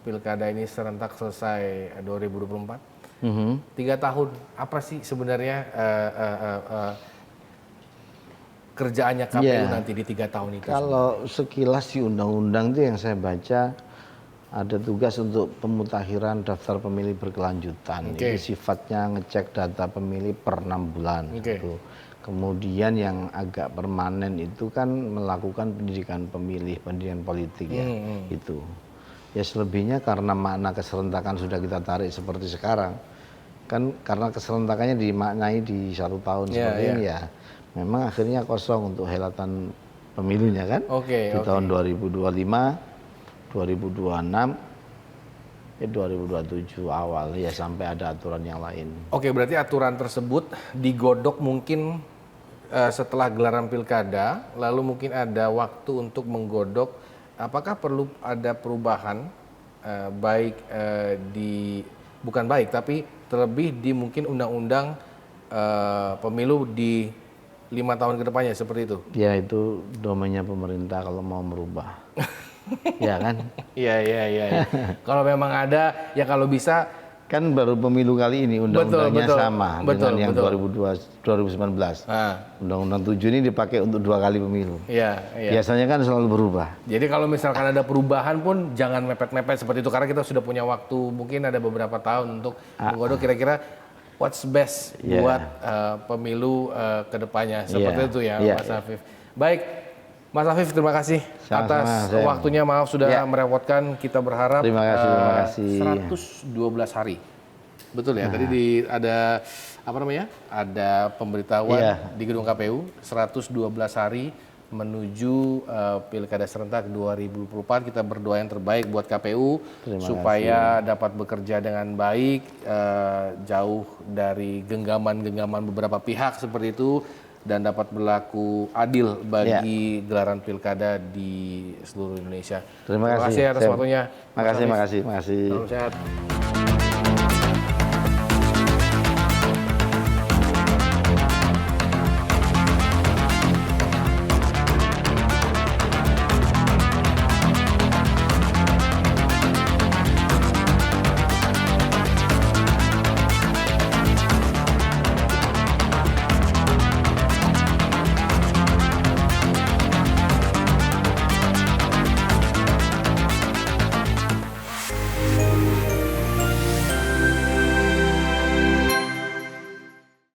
Pilkada ini serentak selesai 2024. 3 tahun, apa sih sebenarnya kerjaannya KPU nanti di 3 tahun itu? Kalau sekilas di undang-undang itu yang saya baca, ada tugas untuk pemutakhiran daftar pemilih berkelanjutan. Itu sifatnya ngecek data pemilih per 6 bulan. Gitu. Kemudian yang agak permanen itu kan melakukan pendidikan pemilih, pendidikan politik ya, itu. Ya selebihnya karena makna keserentakan sudah kita tarik seperti sekarang. kan karena keserentakannya dimaknai di 1 tahun seperti ini ya. Memang akhirnya kosong untuk helatan pemilunya kan. Di tahun 2025, 2026, 2027 awal ya sampai ada aturan yang lain. Oke, berarti aturan tersebut digodok mungkin setelah gelaran pilkada, lalu mungkin ada waktu untuk menggodok. Apakah perlu ada perubahan baik bukan baik tapi terlebih di mungkin undang-undang pemilu di 5 tahun ke depannya seperti itu? Ya itu domainnya pemerintah kalau mau merubah. Ya kan? Iya. Kalau memang ada, ya kalau bisa. Kan baru pemilu kali ini undang-undangnya sama dengan yang 2019. Undang-undang 7 ini dipakai untuk 2 kali pemilu. Iya. Biasanya kan selalu berubah. Jadi kalau misalkan ada perubahan pun jangan mepet-mepet seperti itu, karena kita sudah punya waktu mungkin ada beberapa tahun untuk menggodok kira-kira what's best buat pemilu ke depannya. Seperti itu ya Mas Afif. Baik, Mas Afif, terima kasih atas waktunya. Maaf sudah merepotkan. Kita berharap terima kasih. 112 hari. Betul ya? Tadi ada apa namanya? Ada pemberitahuan di gedung KPU 112 hari menuju Pilkada serentak 2024. Kita berdoa yang terbaik buat KPU supaya dapat bekerja dengan baik, jauh dari genggaman-genggaman beberapa pihak seperti itu, dan dapat berlaku adil bagi gelaran pilkada di seluruh Indonesia. Terima kasih atas waktunya. Makasih. Salam sehat.